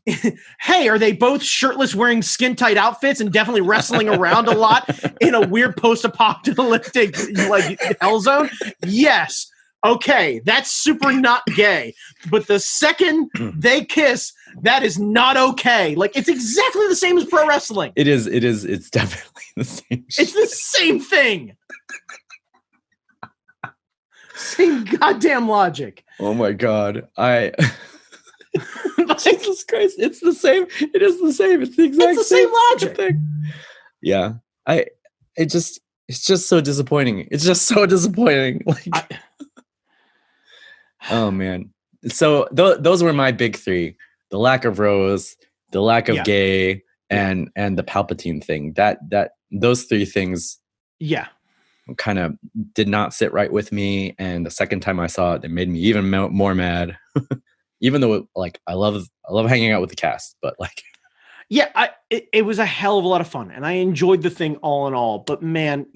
hey, are they both shirtless, wearing skin tight outfits, and definitely wrestling around a lot in a weird post apocalyptic like hell zone? Yes. Okay, that's super not gay. But the second they kiss, that is not okay. Like, it's exactly the same as pro wrestling. It is. It's definitely the same. It's the same thing. Same goddamn logic. Oh my God. Jesus Christ. It's the same. It is the same. It's the exact same logic thing. Yeah. It's just so disappointing. It's just so disappointing. Like, oh man. So those were my big three: the lack of Rose, the lack of gay, and the Palpatine thing. That those three things kind of did not sit right with me. And the second time I saw it made me even more mad. Even though I love hanging out with the cast, but like it was a hell of a lot of fun, and I enjoyed the thing all in all. But man,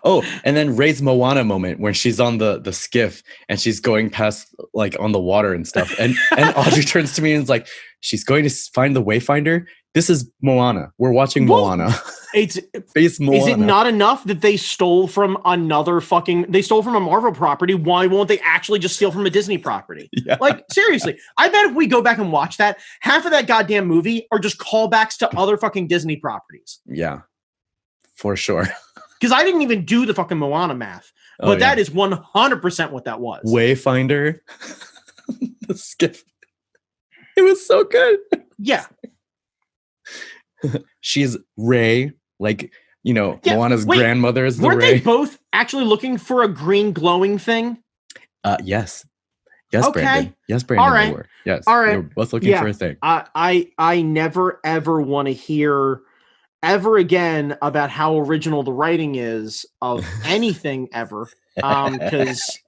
oh, and then Rey's Moana moment where she's on the skiff and she's going past like on the water and stuff. And Audrey turns to me and is like, she's going to find the Wayfinder. This is Moana. We're watching Moana. Face Moana. Is it not enough that they stole from a Marvel property? Why won't they actually just steal from a Disney property? Yeah. Like, seriously, I bet if we go back and watch that, half of that goddamn movie are just callbacks to other fucking Disney properties. Yeah, for sure. Because I didn't even do the fucking Moana math. But that is 100% what that was. Wayfinder. The skiff. It was so good. Yeah. She's Rey. Like, Moana's grandmother is the Rey. Weren't they both actually looking for a green glowing thing? Yes. Yes, okay. Brandon. Yes, Brandon. All right. They were. Yes. All right. They were both looking for a thing. I never, ever want to hear ever again about how original the writing is of anything ever, because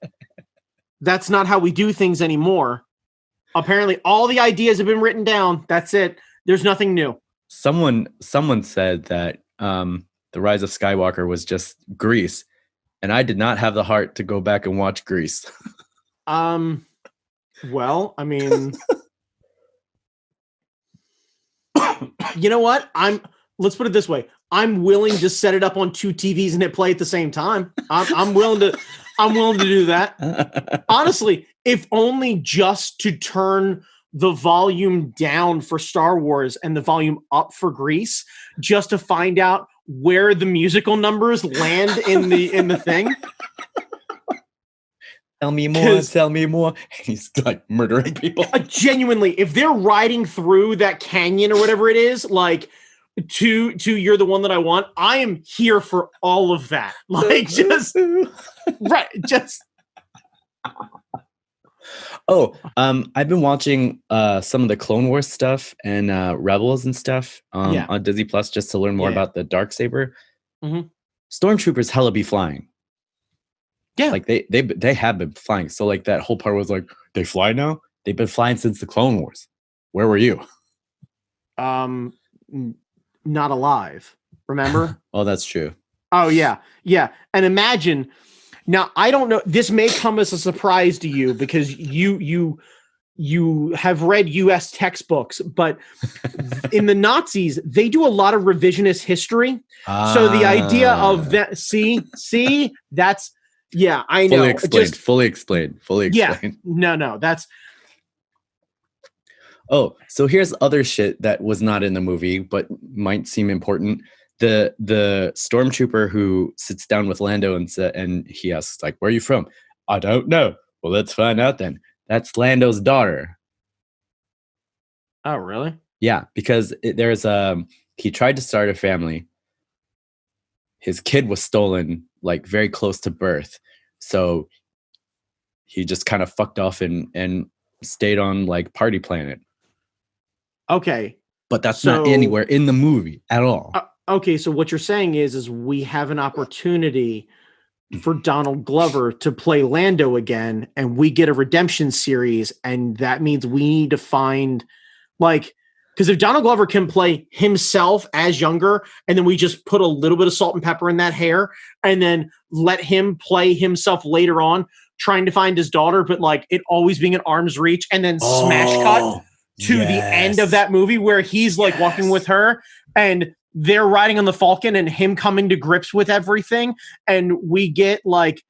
that's not how we do things anymore. Apparently all the ideas have been written down. That's it. There's nothing new. Someone said that the Rise of Skywalker was just Grease, and I did not have the heart to go back and watch Grease. Well, I mean, You know what? Let's put it this way. I'm willing to set it up on 2 TVs and hit play at the same time. I'm willing to do that. Honestly, if only just to turn the volume down for Star Wars and the volume up for Grease, just to find out where the musical numbers land in the thing. Tell me more. Tell me more. He's like murdering people. Genuinely, if they're riding through that canyon or whatever it is, like to You're the One That I Want, I am here for all of that. Like just right, just. Oh, I've been watching some of the Clone Wars stuff and Rebels and stuff on Disney Plus just to learn more about the Darksaber. Mm-hmm. Stormtroopers hella be flying. Yeah, like they have been flying. So like that whole part was like, they fly now? They've been flying since the Clone Wars. Where were you? Not alive. Remember? Oh, that's true. Oh yeah. And imagine. Now, I don't know. This may come as a surprise to you because you have read U.S. textbooks, but in the Nazis, they do a lot of revisionist history. So the idea of that, see, that's, yeah, I know. Fully explained. Yeah, no, that's. Oh, so here's other shit that was not in the movie, but might seem important. The stormtrooper who sits down with Lando and he asks, like, where are you from? I don't know. Well, let's find out then. That's Lando's daughter. Oh, really? Yeah, because he tried to start a family. His kid was stolen, like, very close to birth. So he just kind of fucked off and stayed on, like, Party Planet. Okay. But that's not anywhere in the movie at all. Okay, so what you're saying is we have an opportunity for Donald Glover to play Lando again, and we get a redemption series, and that means we need to find, like, because if Donald Glover can play himself as younger, and then we just put a little bit of salt and pepper in that hair, and then let him play himself later on, trying to find his daughter, but like it always being at arm's reach, and then smash cut to the end of that movie where he's like walking with her, and they're riding on the Falcon and him coming to grips with everything. And we get like,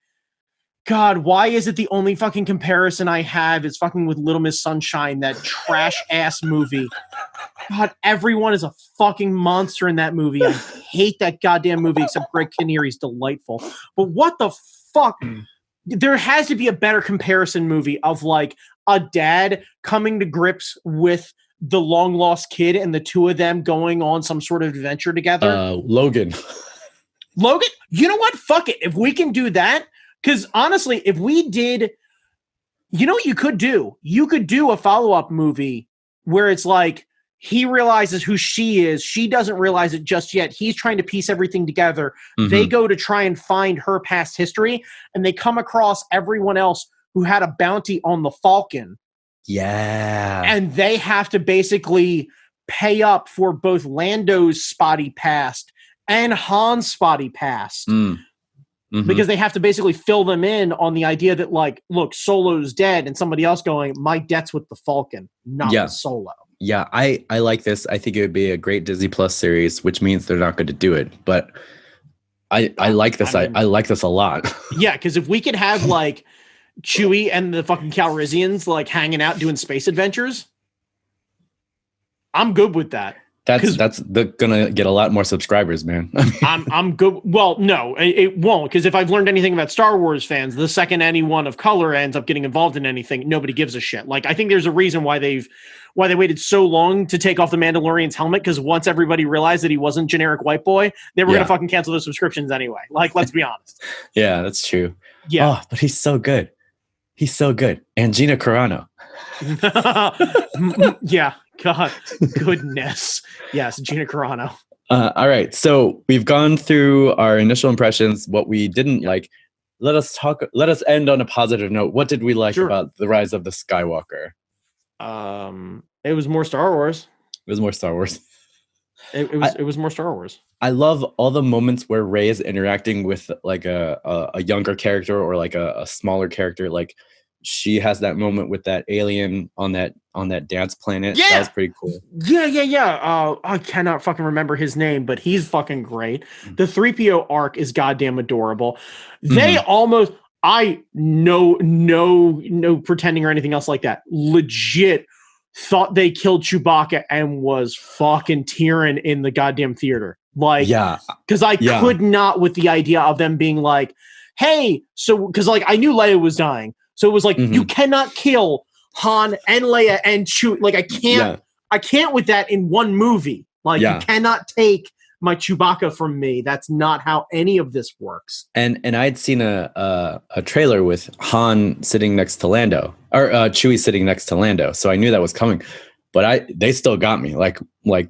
God, why is it the only fucking comparison I have is fucking with Little Miss Sunshine, that trash ass movie. God, everyone is a fucking monster in that movie. I hate that goddamn movie, except Greg Kinneary's delightful. But what the fuck? There has to be a better comparison movie of like a dad coming to grips with the long lost kid and the two of them going on some sort of adventure together. Logan, you know what? Fuck it. If we can do that, because honestly, if we did, you know what you could do? You could do a follow-up movie where it's like he realizes who she is. She doesn't realize it just yet. He's trying to piece everything together. Mm-hmm. They go to try and find her past history, and they come across everyone else who had a bounty on the Falcon. Yeah. And they have to basically pay up for both Lando's spotty past and Han's spotty past. Mm-hmm. Because they have to basically fill them in on the idea that, like, look, Solo's dead, and somebody else going, my debt's with the Falcon, not with Solo. Yeah, I like this. I think it would be a great Disney Plus series, which means they're not going to do it. But I like this. I like this a lot. Yeah, because if we could have, like, Chewie and the fucking Calrissians like hanging out doing space adventures, I'm good with that. That's gonna get a lot more subscribers, man. I'm good. Well, no, it won't, because if I've learned anything about Star Wars fans, the second anyone of color ends up getting involved in anything, nobody gives a shit. Like, I think there's a reason why they waited so long to take off the Mandalorian's helmet, because once everybody realized that he wasn't generic white boy, they were gonna fucking cancel those subscriptions anyway. Like, let's be honest. Yeah, that's true. Yeah, oh, but he's so good. He's so good. And Gina Carano. Yeah. God, goodness. Yes, Gina Carano. All right. So we've gone through our initial impressions, what we didn't like. Let us end on a positive note. What did we like about the Rise of the Skywalker? It was more Star Wars. It was more Star Wars. It was more Star Wars. I love all the moments where Rey is interacting with like a younger character or like a smaller character. Like she has that moment with that alien on that on that dance planet. Yeah. That was pretty cool. Yeah. I cannot fucking remember his name, but he's fucking great. The 3PO arc is goddamn adorable. They almost, I no pretending or anything else like that. Legit thought they killed Chewbacca and was fucking tearing in the goddamn theater. Like, because I could not with the idea of them being like, hey, so, because like I knew Leia was dying. So it was like, you cannot kill Han and Leia and Chewie. Like, I can't with that in one movie. Like, you cannot take my Chewbacca from me. That's not how any of this works. And I'd seen a trailer with Han sitting next to Lando, or Chewie sitting next to Lando, so I knew that was coming. But they still got me, like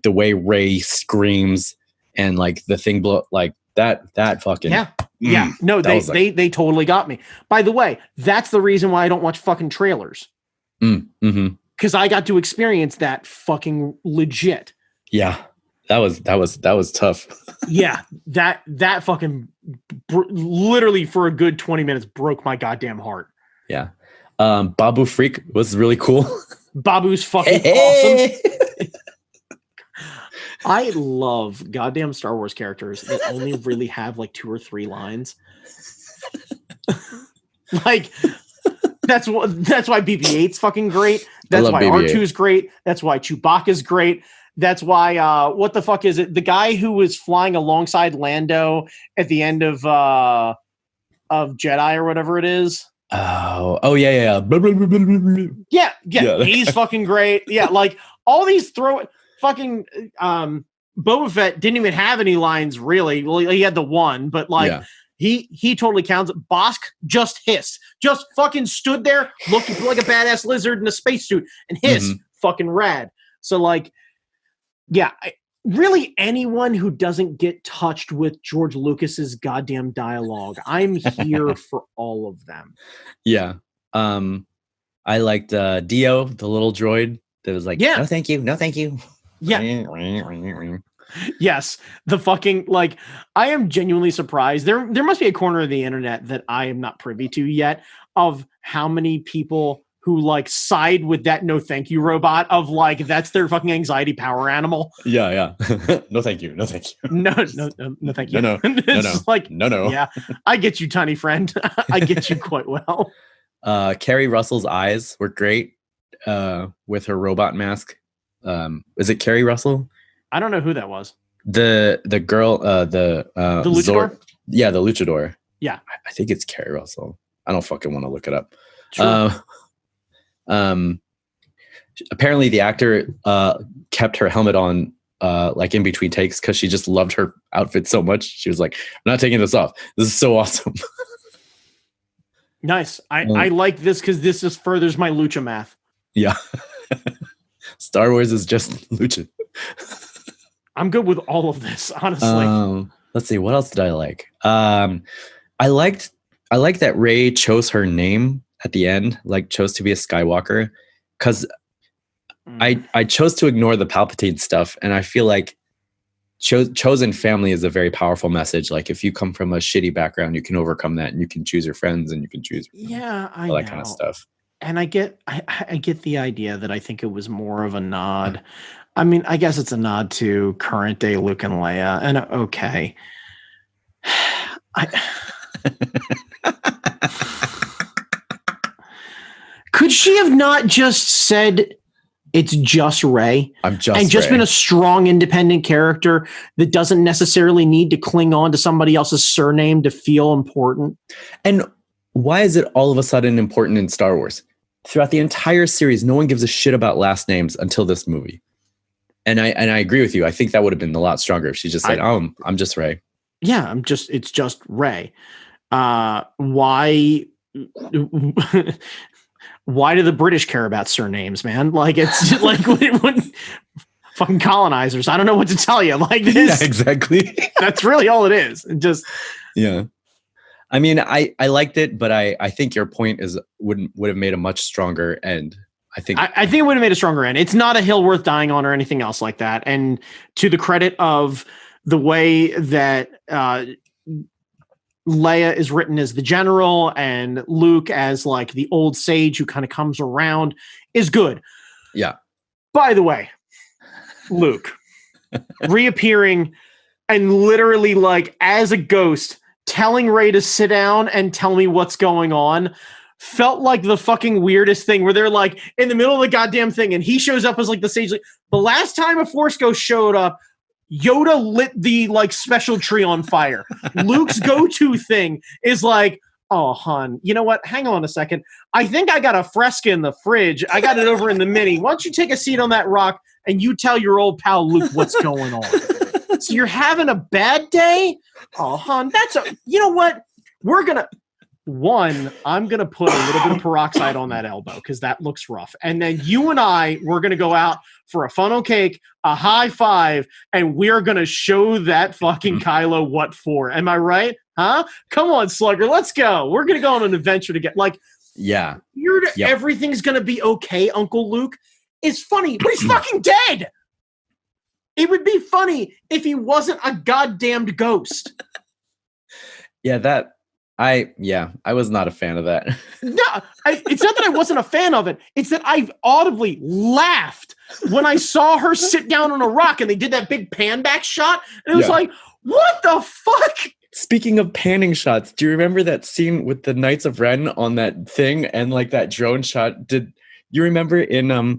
the way Rey screams and like the thing blow, like that fucking No, they totally got me. By the way, that's the reason why I don't watch fucking trailers. Because I got to experience that fucking legit. Yeah. That was tough. Yeah, that fucking literally for a good 20 minutes broke my goddamn heart. Yeah. Babu Freak was really cool. Babu's fucking awesome. I love goddamn Star Wars characters that only really have like 2 or 3 lines. Like that's why BB-8's fucking great. That's why BB-8. R2's great. That's why Chewbacca's great. That's why, what the fuck is it? The guy who was flying alongside Lando at the end of Jedi or whatever it is. Oh yeah. Yeah. He's fucking great. Yeah, like all these fucking Boba Fett didn't even have any lines really. Well, he had the one, but like he totally counts. Bosk just hissed, just fucking stood there looking like a badass lizard in a spacesuit and hissed. Fucking rad. So like. Yeah, really anyone who doesn't get touched with George Lucas's goddamn dialogue, I'm here for all of them. Yeah. I liked Dio, the little droid that was like, no, thank you. No, thank you. Yeah. Yes. The fucking, like, I am genuinely surprised. There must be a corner of the internet that I am not privy to yet of how many people who like side with that no thank you robot of like that's their fucking anxiety power animal. Yeah. No thank you. No thank you. No thank you. No. Like no. Yeah, I get you, tiny friend. I get you quite well. Carrie Russell's eyes were great with her robot mask. Is it Carrie Russell? I don't know who that was. The girl, the luchador? Yeah, the luchador. Yeah. I think it's Carrie Russell. I don't fucking want to look it up. Sure. Apparently the actor kept her helmet on like in between takes because she just loved her outfit so much. She was like, I'm not taking this off. This is so awesome. Nice. I like this because this just furthers my lucha math. Yeah. Star Wars is just lucha. I'm good with all of this, honestly. Let's see, what else did I like? I liked that Rey chose her name at the end, like chose to be a Skywalker, because I chose to ignore the Palpatine stuff, and I feel like chosen family is a very powerful message. Like if you come from a shitty background, you can overcome that, and you can choose your friends, and you can choose all that kind of stuff. And I get the idea that I think it was more of a nod. I mean, I guess it's a nod to current day Luke and Leia, and okay. Could she have not just said it's just Rey? I'm just and just Rey. Been a strong, independent character that doesn't necessarily need to cling on to somebody else's surname to feel important. And why is it all of a sudden important in Star Wars? Throughout the entire series, no one gives a shit about last names until this movie. And I agree with you. I think that would have been a lot stronger if she just said, I'm just Rey. Yeah, it's just Rey. Why do the British care about surnames, man? Like it's like when fucking colonizers. I don't know what to tell you. Like this. Yeah, exactly. That's really all it is. Just yeah. I mean, I liked it, but I think your point would have made a much stronger end. I think it would have made a stronger end. It's not a hill worth dying on or anything else like that. And to the credit of the way that Leia is written as the general and Luke as like the old sage who kind of comes around is good. Yeah. By the way, Luke reappearing and literally like as a ghost telling Rey to sit down and tell me what's going on felt like the fucking weirdest thing where they're like in the middle of the goddamn thing and he shows up as like the sage. Like, the last time a Force Ghost showed up, Yoda lit the like special tree on fire. Luke's go-to thing is like, oh, hon, you know what? Hang on a second. I think I got a Fresca in the fridge. I got it over in the mini. Why don't you take a seat on that rock and you tell your old pal Luke what's going on? So you're having a bad day? Oh, hon, you know what? I'm going to put a little bit of peroxide on that elbow because that looks rough. And then you and we're going to go out for a funnel cake, a high five, and we're going to show that fucking Kylo what for. Am I right? Huh? Come on, Slugger. Let's go. We're going to go on an adventure to get yeah. Everything's going to be okay, Uncle Luke. It's funny, but he's fucking dead. It would be funny if he wasn't a goddamned ghost. Yeah, I was not a fan of that. No, it's not that I wasn't a fan of it. It's that I audibly laughed when I saw her sit down on a rock and they did that big pan back shot. And it was like, what the fuck? Speaking of panning shots, do you remember that scene with the Knights of Ren on that thing and like that drone shot? Did you remember in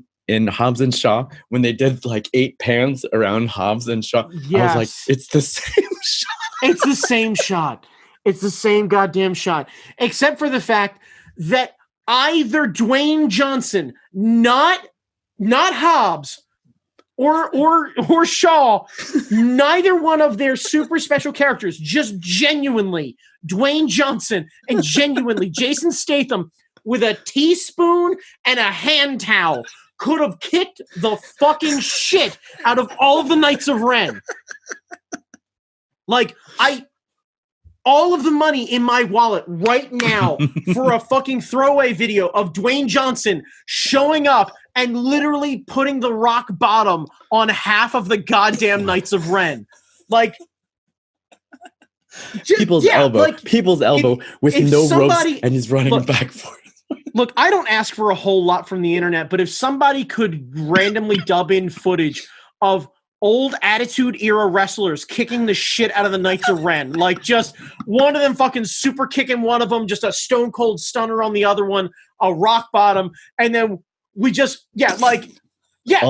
Hobbs and Shaw when they did like 8 pans around Hobbs and Shaw? Yes. I was like, it's the same shot. It's the same shot. It's the same goddamn shot, except for the fact that either Dwayne Johnson, not Hobbs, or Shaw, neither one of their super special characters, just genuinely Dwayne Johnson and genuinely Jason Statham with a teaspoon and a hand towel could have kicked the fucking shit out of all of the Knights of Ren. Like, all of the money in my wallet right now for a fucking throwaway video of Dwayne Johnson showing up and literally putting the rock bottom on half of the goddamn Knights of Ren. Like, people's elbow with no ropes, and he's running back for it. Look, I don't ask for a whole lot from the internet, but if somebody could randomly dub in footage of old Attitude Era wrestlers kicking the shit out of the Knights of Ren, like just one of them fucking super kicking one of them, just a stone cold stunner on the other one, a rock bottom, and then we just oh, the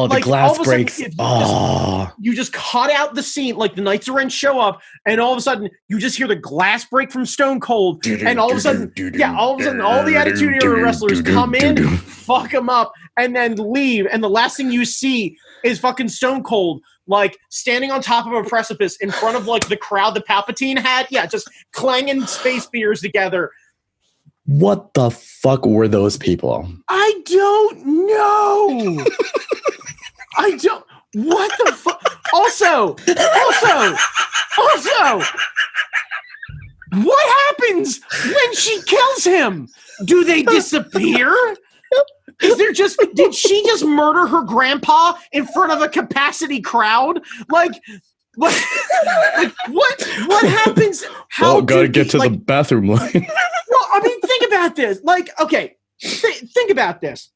like glass all of a breaks. Sudden, you just cut out the scene, like the Knights of Ren show up, and all of a sudden you just hear the glass break from Stone Cold, and all of a sudden all the Attitude Era wrestlers come in, fuck them up, and then leave, and the last thing you see is fucking Stone Cold, like standing on top of a precipice in front of like the crowd that Palpatine had, just clanging space spears together. What the fuck were those people? I don't know. What the fuck? Also, what happens when she kills him? Do they disappear? Did she just murder her grandpa in front of a capacity crowd? Like what happens? How gotta get to the bathroom line. Well, I mean, think about this. Like, okay, think about this.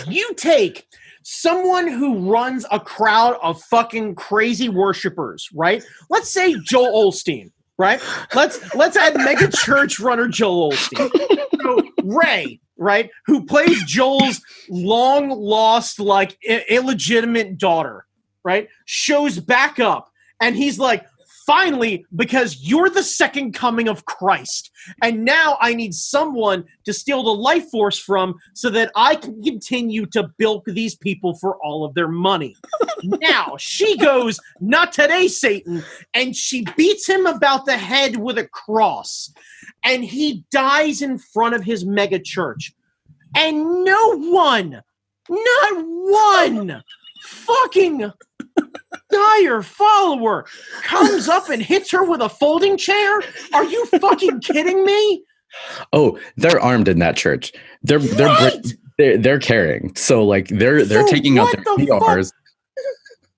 You take someone who runs a crowd of fucking crazy worshipers, right? Let's say Joel Osteen, right? Let's add mega church runner Joel Osteen. So Rey, right, who plays Joel's long lost, like illegitimate daughter, right, shows back up, and he's like, finally, because you're the second coming of Christ, and now I need someone to steal the life force from so that I can continue to bilk these people for all of their money. Now, she goes, not today, Satan, and she beats him about the head with a cross, and he dies in front of his mega church. And not one fucking dire follower comes up and hits her with a folding chair? Are you fucking kidding me? Oh, they're armed in that church. They're carrying. So like they're taking out their PRs.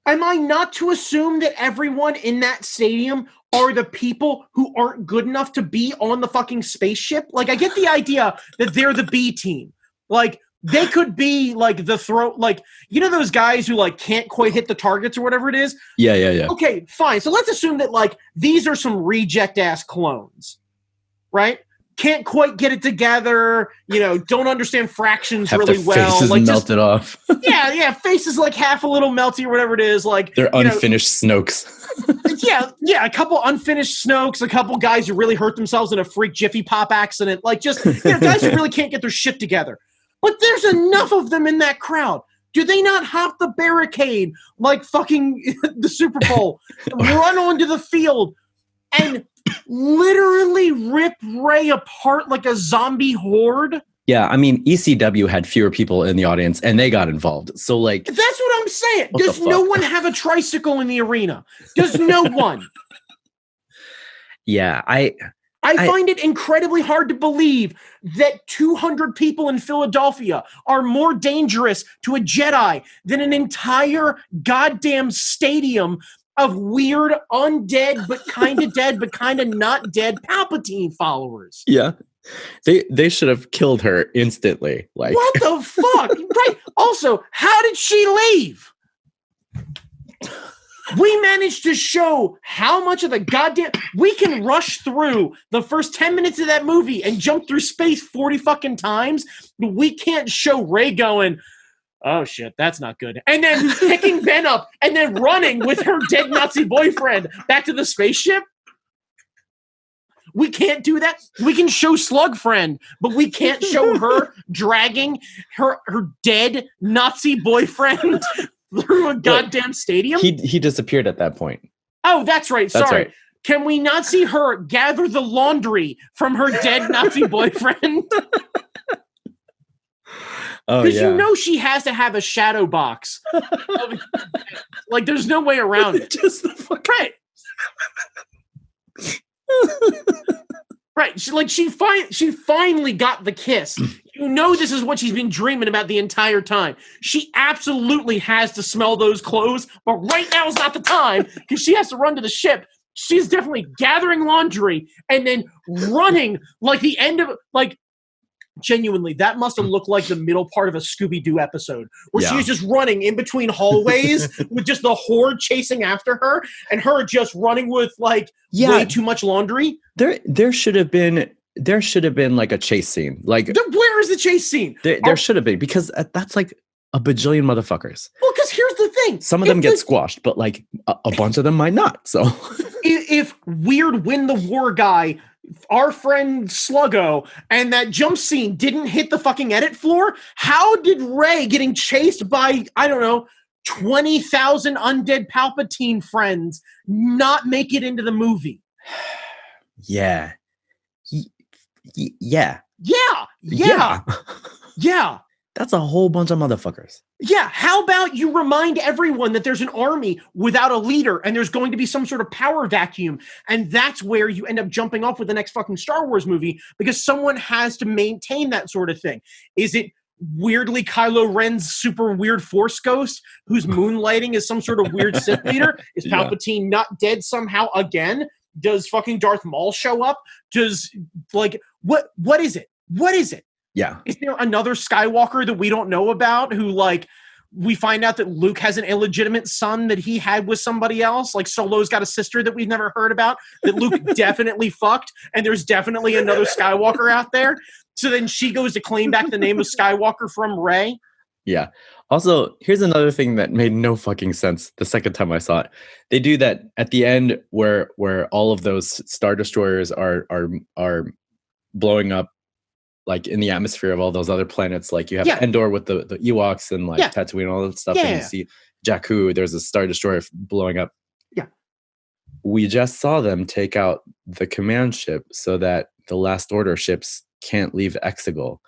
Am I not to assume that everyone in that stadium are the people who aren't good enough to be on the fucking spaceship? Like, I get the idea that they're the B team. Like, They could be like the throw, like, you know, those guys who like can't quite hit the targets or whatever it is. Yeah. Okay, fine. So let's assume that like these are some reject ass clones, right? Can't quite get it together, you know, don't understand fractions Have really their well. faces Like melted off. yeah, faces like half a little melty or whatever it is. Like They're unfinished Snokes. yeah, a couple unfinished Snokes, a couple guys who really hurt themselves in a freak Jiffy Pop accident. Like just, you know, guys who really can't get their shit together. But there's enough of them in that crowd. Do they not hop the barricade like fucking the Super Bowl, run onto the field, and literally rip Rey apart like a zombie horde? Yeah, I mean, ECW had fewer people in the audience, and they got involved. So, like... That's what I'm saying. Does no one have a tricycle in the arena? Does no one? Yeah, I find it incredibly hard to believe that 200 people in Philadelphia are more dangerous to a Jedi than an entire goddamn stadium of weird, undead, but kind of dead, but kind of not dead Palpatine followers. Yeah. They should have killed her instantly. Like, what the fuck? Right. Also, how did she leave? We managed to show how much of the goddamn... We can rush through the first 10 minutes of that movie and jump through space 40 fucking times, but we can't show Rey going, oh shit, that's not good. And then picking Ben up and then running with her dead Nazi boyfriend back to the spaceship. We can't do that. We can show Slug Friend, but we can't show her dragging her dead Nazi boyfriend through a goddamn stadium. He disappeared at that point. Oh, that's right. That's Sorry. right. Can we not see her gather the laundry from her dead Nazi boyfriend? Oh, because yeah. you know she has to have a shadow box. Like, there's no way around it. Just the fuck right. Right. She finally got the kiss. You know this is what she's been dreaming about the entire time. She absolutely has to smell those clothes, but right now is not the time because she has to run to the ship. She's definitely gathering laundry and then running like the end of like. Genuinely, that must have looked like the middle part of a Scooby-Doo episode where she's just running in between hallways with just the horde chasing after her and her just running with like way too much laundry. There should have been like a chase scene. Like, where is the chase scene? There should have been, because that's like a bajillion motherfuckers. Well, because here's the thing. Some of them get squashed, but like a bunch of them might not. So if Weird Win the War guy, our friend Sluggo, and that jump scene didn't hit the fucking edit floor, how did Rey getting chased by, I don't know, 20,000 undead Palpatine friends not make it into the movie? Yeah. Yeah. That's a whole bunch of motherfuckers. Yeah, how about you remind everyone that there's an army without a leader and there's going to be some sort of power vacuum, and that's where you end up jumping off with the next fucking Star Wars movie because someone has to maintain that sort of thing. Is it weirdly Kylo Ren's super weird Force ghost who's moonlighting as some sort of weird Sith leader? Is Palpatine not dead somehow again? Does fucking Darth Maul show up? Does, like, what is it? What is it? Yeah. Is there another Skywalker that we don't know about who, like, we find out that Luke has an illegitimate son that he had with somebody else? Like, Solo's got a sister that we've never heard about that Luke definitely fucked, and there's definitely another Skywalker out there. So then she goes to claim back the name of Skywalker from Rey. Yeah. Also, here's another thing that made no fucking sense the second time I saw it. They do that at the end where all of those Star Destroyers are blowing up, like in the atmosphere of all those other planets. Like you have Endor with the Ewoks and like Tatooine and all that stuff. And you see Jakku, there's a Star Destroyer blowing up. Yeah. We just saw them take out the command ship so that the Last Order ships can't leave Exegol.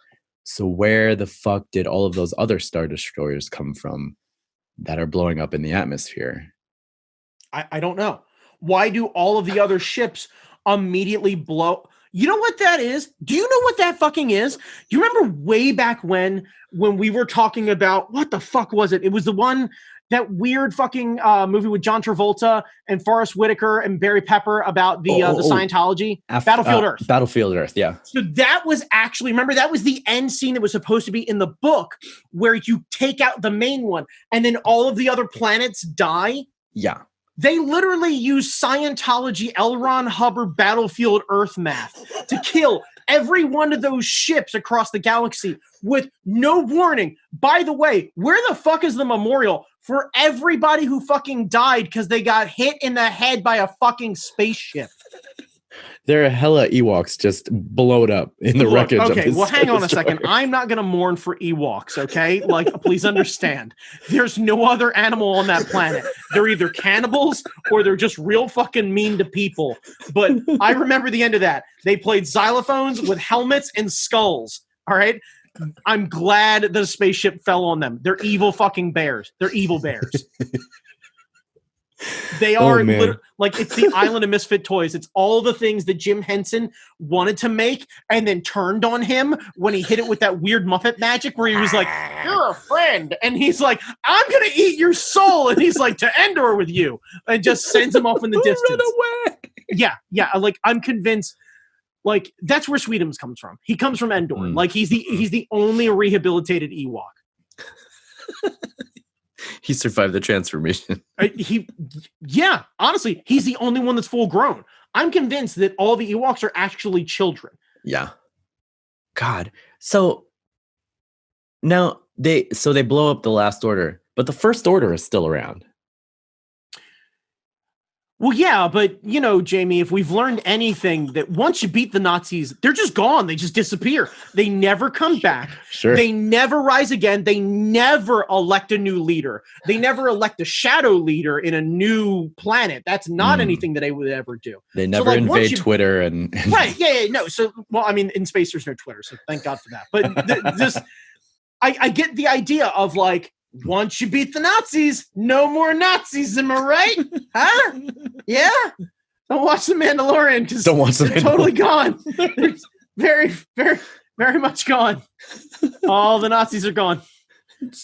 So where the fuck did all of those other Star Destroyers come from that are blowing up in the atmosphere? I don't know. Why do all of the other ships immediately blow? You know what that is? Do you know what that fucking is? Do you remember way back when we were talking about, what the fuck was it? It was the one, that weird fucking movie with John Travolta and Forrest Whitaker and Barry Pepper about the Scientology? Battlefield Earth. Battlefield Earth, yeah. So that was actually, remember, that was the end scene that was supposed to be in the book where you take out the main one and then all of the other planets die. Yeah. They literally use Scientology L. Ron Hubbard Battlefield Earth math to kill every one of those ships across the galaxy with no warning. By the way, where the fuck is the memorial for everybody who fucking died because they got hit in the head by a fucking spaceship? There are hella Ewoks just blowed up in the wreckage. Okay, of well, hang on a second. I'm not going to mourn for Ewoks, okay? Like, please understand. There's no other animal on that planet. They're either cannibals or they're just real fucking mean to people. But I remember the end of that. They played xylophones with helmets and skulls, all right? I'm glad the spaceship fell on them. They're evil fucking bears. They're evil bears. They are like, it's the island of misfit toys. It's all the things that Jim Henson wanted to make and then turned on him when he hit it with that weird Muppet magic where he was like, "You're a friend," and he's like, "I'm gonna eat your soul," and he's like, "To Endor with you," and just sends him off in the distance. Run away. Yeah. Like, I'm convinced. Like, that's where Sweetums comes from. He comes from Endor. Like, he's the only rehabilitated Ewok. He survived the transformation. Honestly, he's the only one that's full grown. I'm convinced that all the Ewoks are actually children. Yeah. God. So now they blow up the Last Order, but the First Order is still around. Well, yeah, but, you know, Jamie, if we've learned anything, that once you beat the Nazis, they're just gone. They just disappear. They never come back. Sure. They never rise again. They never elect a new leader. They never elect a shadow leader in a new planet. That's not anything that they would ever do. They never invade Twitter and right. Yeah. No. So, well, I mean, in space, there's no Twitter, so thank God for that. But just, I get the idea of, like, once you beat the Nazis, no more Nazis. Am I right? Huh? Yeah. Don't watch The Mandalorian because they're totally gone. They're very, very, very much gone. All the Nazis are gone.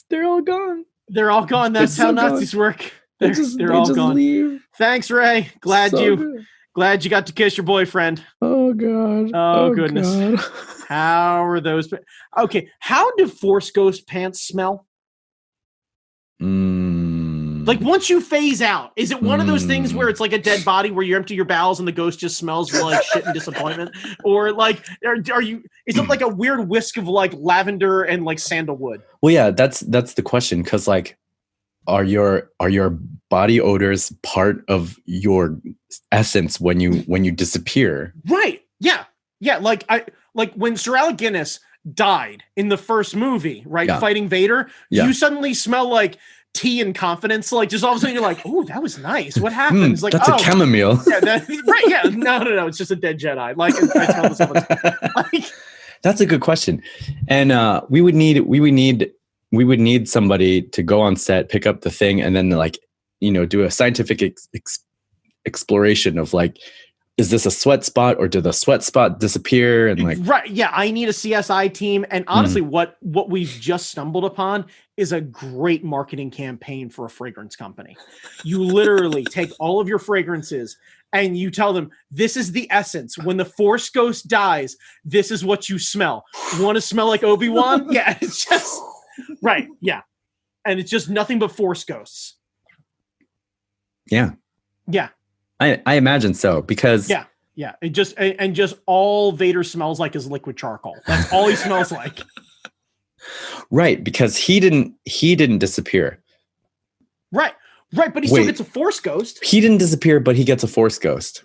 They're all gone. They're all gone. That's how Nazis work. They're all gone. Leave. Thanks, Ray. Glad you got to kiss your boyfriend. Oh God. Oh goodness. God. How are those? Okay. How do Force Ghost pants smell? Like, once you phase out, is it one of those things where it's like a dead body where you empty your bowels and the ghost just smells like shit and disappointment? Or, like, are you, is it like a weird whisk of, like, lavender and, like, sandalwood? Well, yeah, that's the question, because, like, are your body odors part of your essence when you disappear? Right. Yeah. Like when Sir Alec Guinness died in the first movie, right? Yeah. Fighting Vader, you suddenly smell like tea and confidence. Like, just all of a sudden you're like, "Oh, that was nice. What happened?" It's like, that's a chamomile. Yeah, right. Yeah. No. It's just a dead Jedi. Like, I tell this all the time. Like, that's a good question. And we would need somebody to go on set, pick up the thing, and then, like, you know, do a scientific exploration of, like, is this a sweat spot or did the sweat spot disappear? And, like, right. Yeah. I need a CSI team. And honestly, what we've just stumbled upon is a great marketing campaign for a fragrance company. You literally take all of your fragrances and you tell them, this is the essence. When the Force Ghost dies, this is what you smell. You want to smell like Obi-Wan? Yeah. It's just right. Yeah. And it's just nothing but Force Ghosts. Yeah. Yeah. I imagine so, because yeah, it just all Vader smells like is liquid charcoal. That's all he smells like. Right, because he didn't disappear. Right, but he still gets a Force Ghost. He didn't disappear, but he gets a Force Ghost.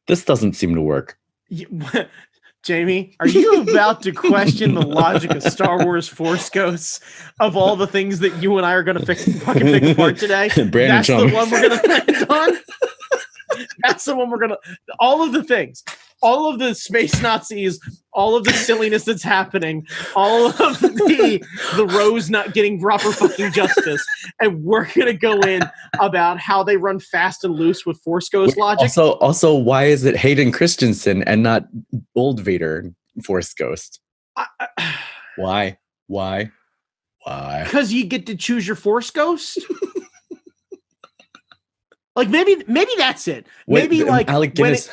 This doesn't seem to work. Jamie, are you about to question the logic of Star Wars Force Ghosts of all the things that you and I are going to fucking pick apart today? That's the one we're going to land on. That's the one we're going to... All of the things. All of the space Nazis, all of the silliness that's happening, all of the Rose not getting proper fucking justice, and we're going to go in about how they run fast and loose with Force Ghost logic. Also, why is it Hayden Christensen and not old Vader Force Ghost? Why? Because you get to choose your Force Ghost? Like maybe that's it. Maybe like Alec Guinness.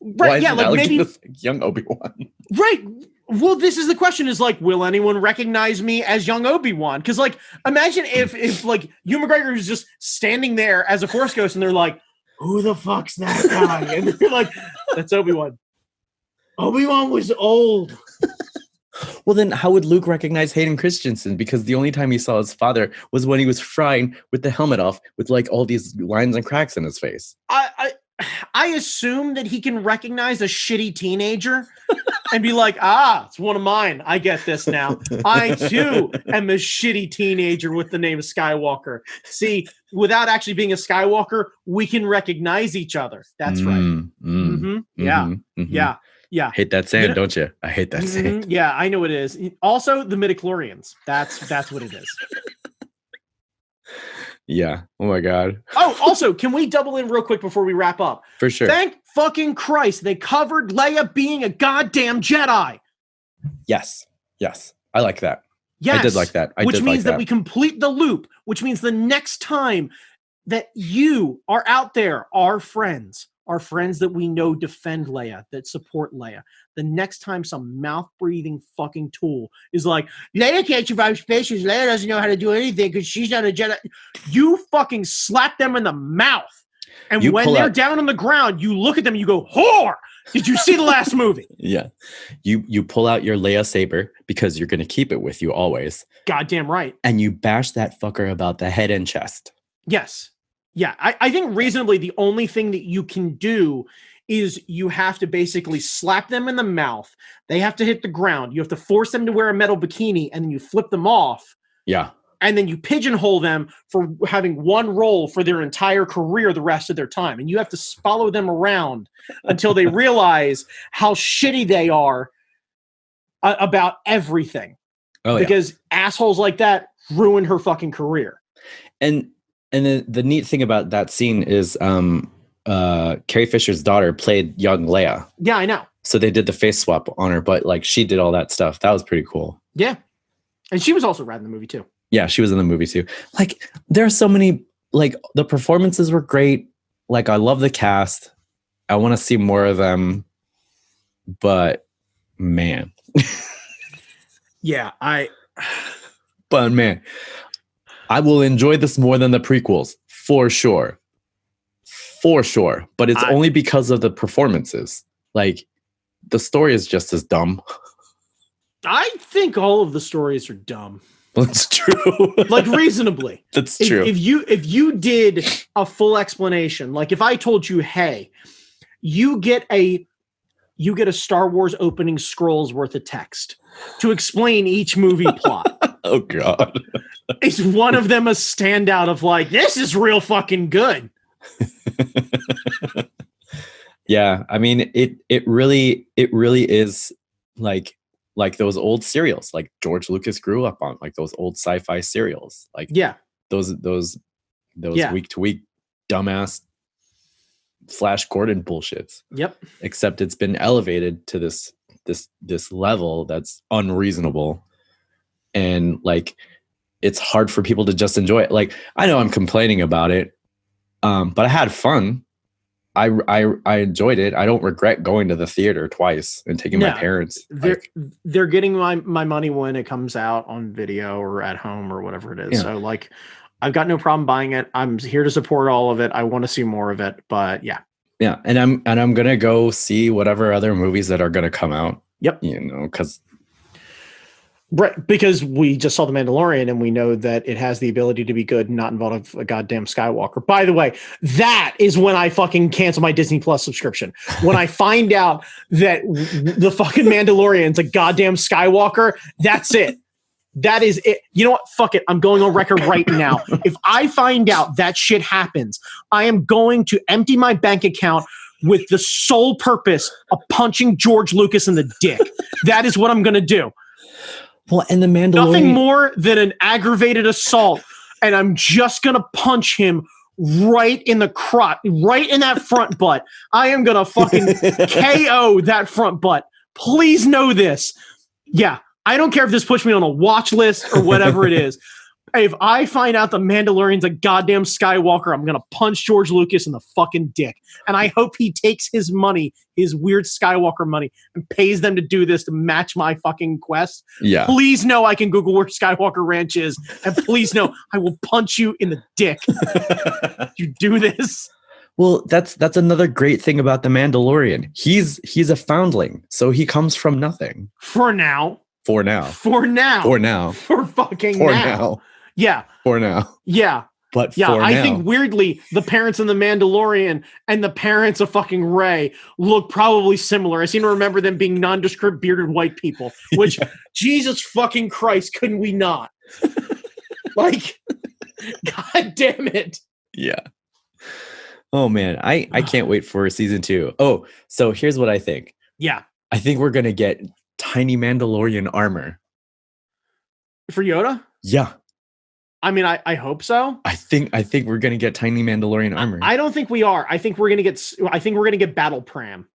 Right? Yeah, like maybe Guinness young Obi-Wan. Right. Well, this is the question: is like, will anyone recognize me as young Obi-Wan? Because like, imagine if like Ewan McGregor is just standing there as a Force ghost, and they're like, "Who the fuck's that guy?" And they're like, "That's Obi-Wan." Obi-Wan was old. Well, then how would Luke recognize Hayden Christensen? Because the only time he saw his father was when he was frying with the helmet off with like all these lines and cracks in his face. I assume that he can recognize a shitty teenager and be like, it's one of mine. I get this now. I too am a shitty teenager with the name of Skywalker. See, without actually being a Skywalker, we can recognize each other. That's right. Yeah. Hate that saying, don't you? I hate that saying. Yeah, I know it is. Also, the midichlorians. That's what it is. Yeah. Oh my God. Oh, also, can we double in real quick before we wrap up? For sure. Thank fucking Christ they covered Leia being a goddamn Jedi. Yes. I like that. Yes. I did like that. Which means that we complete the loop, which means the next time that you are out there, our friends that we know defend Leia, that support Leia, the next time some mouth-breathing fucking tool is like, Leia can't survive space because Leia doesn't know how to do anything because she's not a Jedi, you fucking slap them in the mouth. And when they're down on the ground, you look at them and you go, whore! Did you see the last movie? Yeah. You pull out your Leia saber because you're going to keep it with you always. Goddamn right. And you bash that fucker about the head and chest. Yes. Yeah, I think reasonably the only thing that you can do is you have to basically slap them in the mouth. They have to hit the ground. You have to force them to wear a metal bikini, and then you flip them off. Yeah. And then you pigeonhole them for having one role for their entire career the rest of their time. And you have to follow them around until they realize how shitty they are about everything. Oh, because assholes like that ruin her fucking career. And the neat thing about that scene is Carrie Fisher's daughter played young Leia. Yeah, I know. So they did the face swap on her, but like she did all that stuff. That was pretty cool. Yeah. And she was also rad in the movie too. Yeah, she was in the movie too. Like there are so many, like the performances were great. Like I love the cast. I want to see more of them. But man. But man. I will enjoy this more than the prequels, for sure. But it's only because of the performances. Like, the story is just as dumb. I think all of the stories are dumb. That's true. Like, reasonably. That's true. If you did a full explanation, like if I told you, hey, you get a Star Wars opening scrolls worth of text to explain each movie plot. Oh, God. Is one of them a standout of like, this is real fucking good? Yeah, I mean, it really is like those old serials, like George Lucas grew up on, like those old sci-fi serials, like those week to week dumbass Flash Gordon bullshits. Yep. Except it's been elevated to this level that's unreasonable, and like it's hard for people to just enjoy it. Like I know I'm complaining about it, but I had fun. I enjoyed it. I don't regret going to the theater twice and taking my parents. They're getting my money when it comes out on video or at home or whatever it is. Yeah. So like, I've got no problem buying it. I'm here to support all of it. I want to see more of it, but yeah. Yeah. And I'm going to go see whatever other movies that are going to come out. Yep. You know, because we just saw The Mandalorian and we know that it has the ability to be good and not involve a goddamn Skywalker. By the way, that is when I fucking cancel my Disney Plus subscription. When I find out that the fucking Mandalorian's a goddamn Skywalker, that's it. That is it. You know what? Fuck it. I'm going on record right now. If I find out that shit happens, I am going to empty my bank account with the sole purpose of punching George Lucas in the dick. That is what I'm going to do. Well, and the Mandalorian... Nothing more than an aggravated assault, and I'm just going to punch him right in the crotch, right in that front butt. I am going to fucking KO that front butt. Please know this. Yeah, I don't care if this puts me on a watch list or whatever it is, If I find out the Mandalorian's a goddamn Skywalker, I'm gonna punch George Lucas in the fucking dick. And I hope he takes his money, his weird Skywalker money, and pays them to do this to match my fucking quest. Yeah. Please know I can Google where Skywalker Ranch is, and please know I will punch you in the dick. You do this. Well, that's another great thing about the Mandalorian. He's a foundling, so he comes from nothing. For now. For now. For now. For now. For fucking For now. now. Yeah. For now. Yeah. But yeah, for I now. think weirdly, the parents in The Mandalorian and the parents of fucking Rey look probably similar. I seem to remember them being nondescript bearded white people, which, Jesus fucking Christ, couldn't we not? Like, God damn it. Yeah. Oh, man. I can't wait for season 2. Oh, so here's what I think. Yeah. I think we're going to get tiny Mandalorian armor. For Yoda? Yeah. I mean, I hope so. I think we're gonna get tiny Mandalorian armor. I don't think we are. I think we're gonna get battle pram.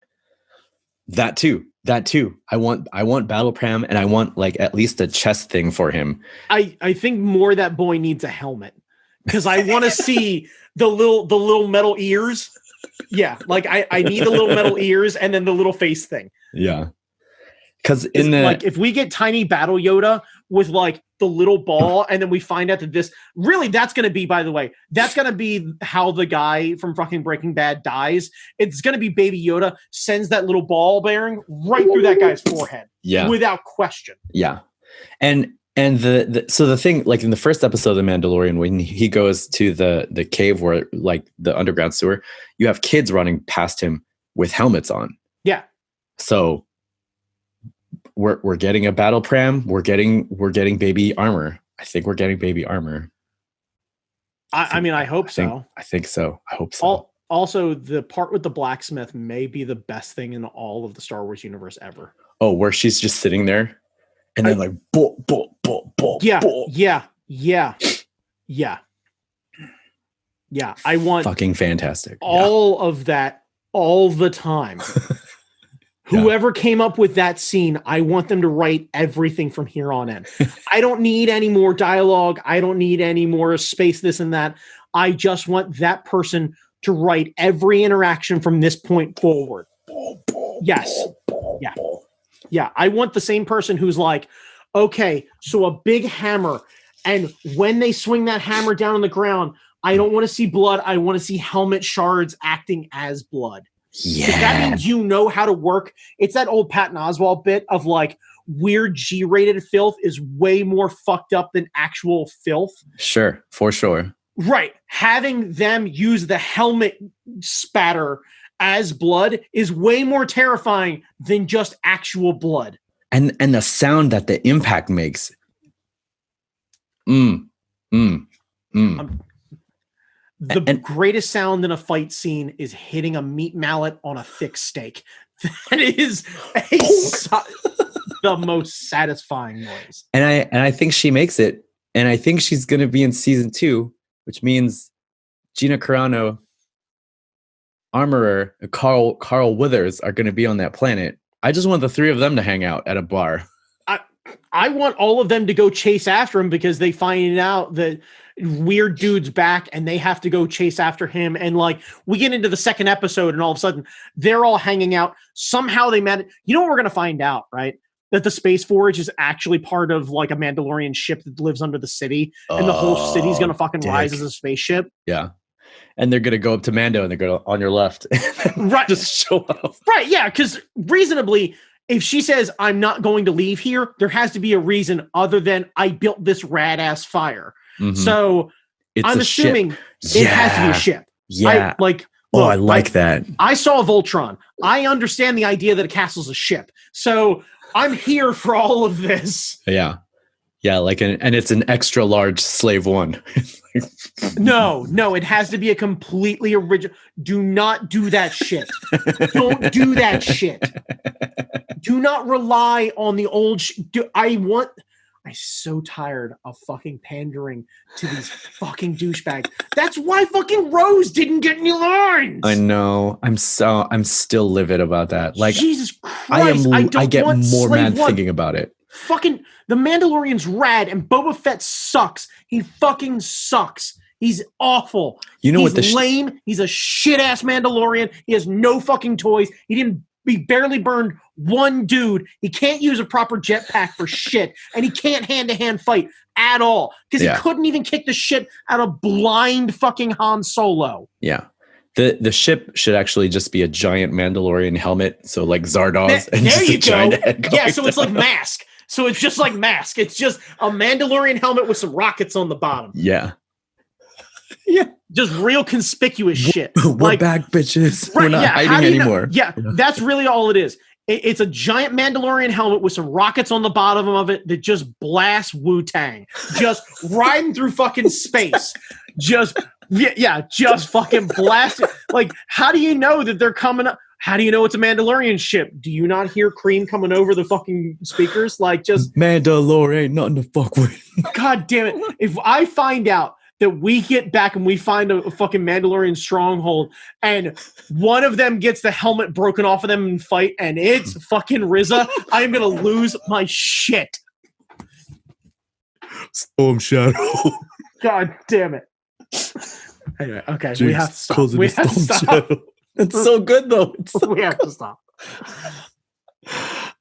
That too. I want battle pram, and I want like at least a chest thing for him. I think more that boy needs a helmet because I want to see the little metal ears. Yeah, like I need the little metal ears and then the little face thing. Yeah. Because like if we get tiny battle Yoda with like the little ball, and then we find out that that's going to be, by the way, that's going to be how the guy from fucking Breaking Bad dies. It's going to be Baby Yoda sends that little ball bearing right through that guy's forehead. Yeah. Without question. Yeah. And so the thing, like in the first episode of The Mandalorian, when he goes to the cave where like the underground sewer, you have kids running past him with helmets on. Yeah. So we're getting a battle pram. We're getting baby armor. I think we're getting baby armor. I mean, I hope so. I think so. I hope so. Also, the part with the blacksmith may be the best thing in all of the Star Wars universe ever. Oh, where she's just sitting there, and then like, bolt. Yeah. Bolt. Yeah. I want fucking fantastic. All of that all the time. Whoever came up with that scene, I want them to write everything from here on in. I don't need any more dialogue. I don't need any more space, this and that. I just want that person to write every interaction from this point forward. Yes. Yeah. Yeah. I want the same person who's like, okay, so a big hammer. And when they swing that hammer down on the ground, I don't want to see blood. I want to see helmet shards acting as blood. Yeah. That means you know how to work. It's that old Patton Oswalt bit of like weird G-rated filth is way more fucked up than actual filth. Sure, for sure. Right. Having them use the helmet spatter as blood is way more terrifying than just actual blood. And the sound that the impact makes. The greatest sound in a fight scene is hitting a meat mallet on a thick steak. That is the most satisfying noise. And I think she makes it. And I think she's going to be in season 2, which means Gina Carano, Armorer, and Carl Withers are going to be on that planet. I just want the 3 of them to hang out at a bar. I want all of them to go chase after him because they find out that weird dude's back and they have to go chase after him. And like we get into the second episode and all of a sudden they're all hanging out. Somehow they met. You know what we're going to find out, right? That the Space Forge is actually part of like a Mandalorian ship that lives under the city, and the whole city's going to fucking rise as a spaceship. Yeah. And they're going to go up to Mando and they're going to on your left. Right. Just show up. Right. Yeah. Because reasonably, if she says, I'm not going to leave here, there has to be a reason other than I built this rad ass fire. Mm-hmm. So I'm assuming it has to be a ship. Yeah. I like that. I saw Voltron. I understand the idea that a castle's a ship. So I'm here for all of this. Yeah. Yeah. And it's an extra large Slave 1. No, it has to be a completely original. Do not do that shit. Don't do that shit. Do not rely on the old. I'm so tired of fucking pandering to these fucking douchebags. That's why fucking Rose didn't get any lines. I know. I'm still livid about that. Like Jesus Christ, I get more mad thinking about it. Fucking the Mandalorian's rad and Boba Fett sucks. He fucking sucks. He's awful. You know He's what? Lame. He's a shit ass Mandalorian. He has no fucking toys. He barely burned one dude. He can't use a proper jetpack for shit, and he can't hand-to-hand fight at all because he couldn't even kick the shit out of blind fucking Han Solo. Yeah. The ship should actually just be a giant Mandalorian helmet, so like Zardoz. And There just you a giant go. head Yeah, so it's like Mask. So it's just like Mask. It's just a Mandalorian helmet with some rockets on the bottom. Yeah. Yeah. Just real conspicuous shit. We're back, bitches. Right, We're not hiding anymore. That's really all it is. It's a giant Mandalorian helmet with some rockets on the bottom of it that just blasts Wu-Tang. Just riding through fucking space. Just fucking blast it. Like, how do you know that they're coming up? How do you know it's a Mandalorian ship? Do you not hear Cream coming over the fucking speakers? Like, just Mandalore ain't nothing to fuck with. God damn it. If I find out that we get back and we find a fucking Mandalorian stronghold and one of them gets the helmet broken off of them in fight and it's fucking RZA, I am going to lose my shit. Storm Shadow. God damn it. Anyway, okay, Jinx we have to stop. We have to stop. Shadow. It's so good, though. We have to stop.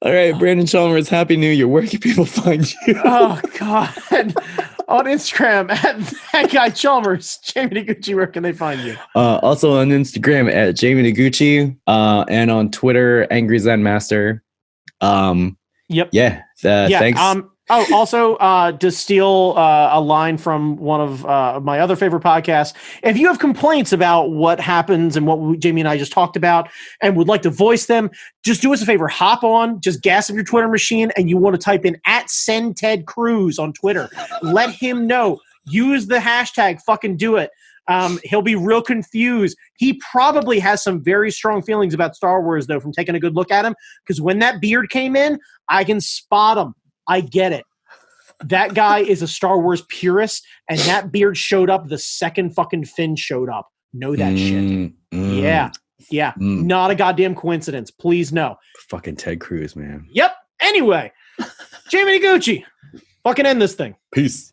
All right, Brandon Chalmers, Happy New Year. Where can people find you? Oh, God. On Instagram at that guy Chalmers. Jamie Noguchi, where can they find you? Also on Instagram at Jamie Noguchi, and on Twitter, Angry Zen Master. Yep. Yeah. Thanks. Also, to steal a line from one of my other favorite podcasts, if you have complaints about what happens and what Jamie and I just talked about and would like to voice them, just do us a favor. Hop on, just gas up your Twitter machine, and you want to type in @SendTedCruz on Twitter. Let him know. Use the hashtag. Fucking do it. He'll be real confused. He probably has some very strong feelings about Star Wars, though, from taking a good look at him, because when that beard came in, I can spot him. I get it. That guy is a Star Wars purist, and that beard showed up the second fucking Finn showed up. Know that shit. Yeah. Not a goddamn coincidence. Please know. Fucking Ted Cruz, man. Yep. Anyway, Jamie Noguchi, fucking end this thing. Peace.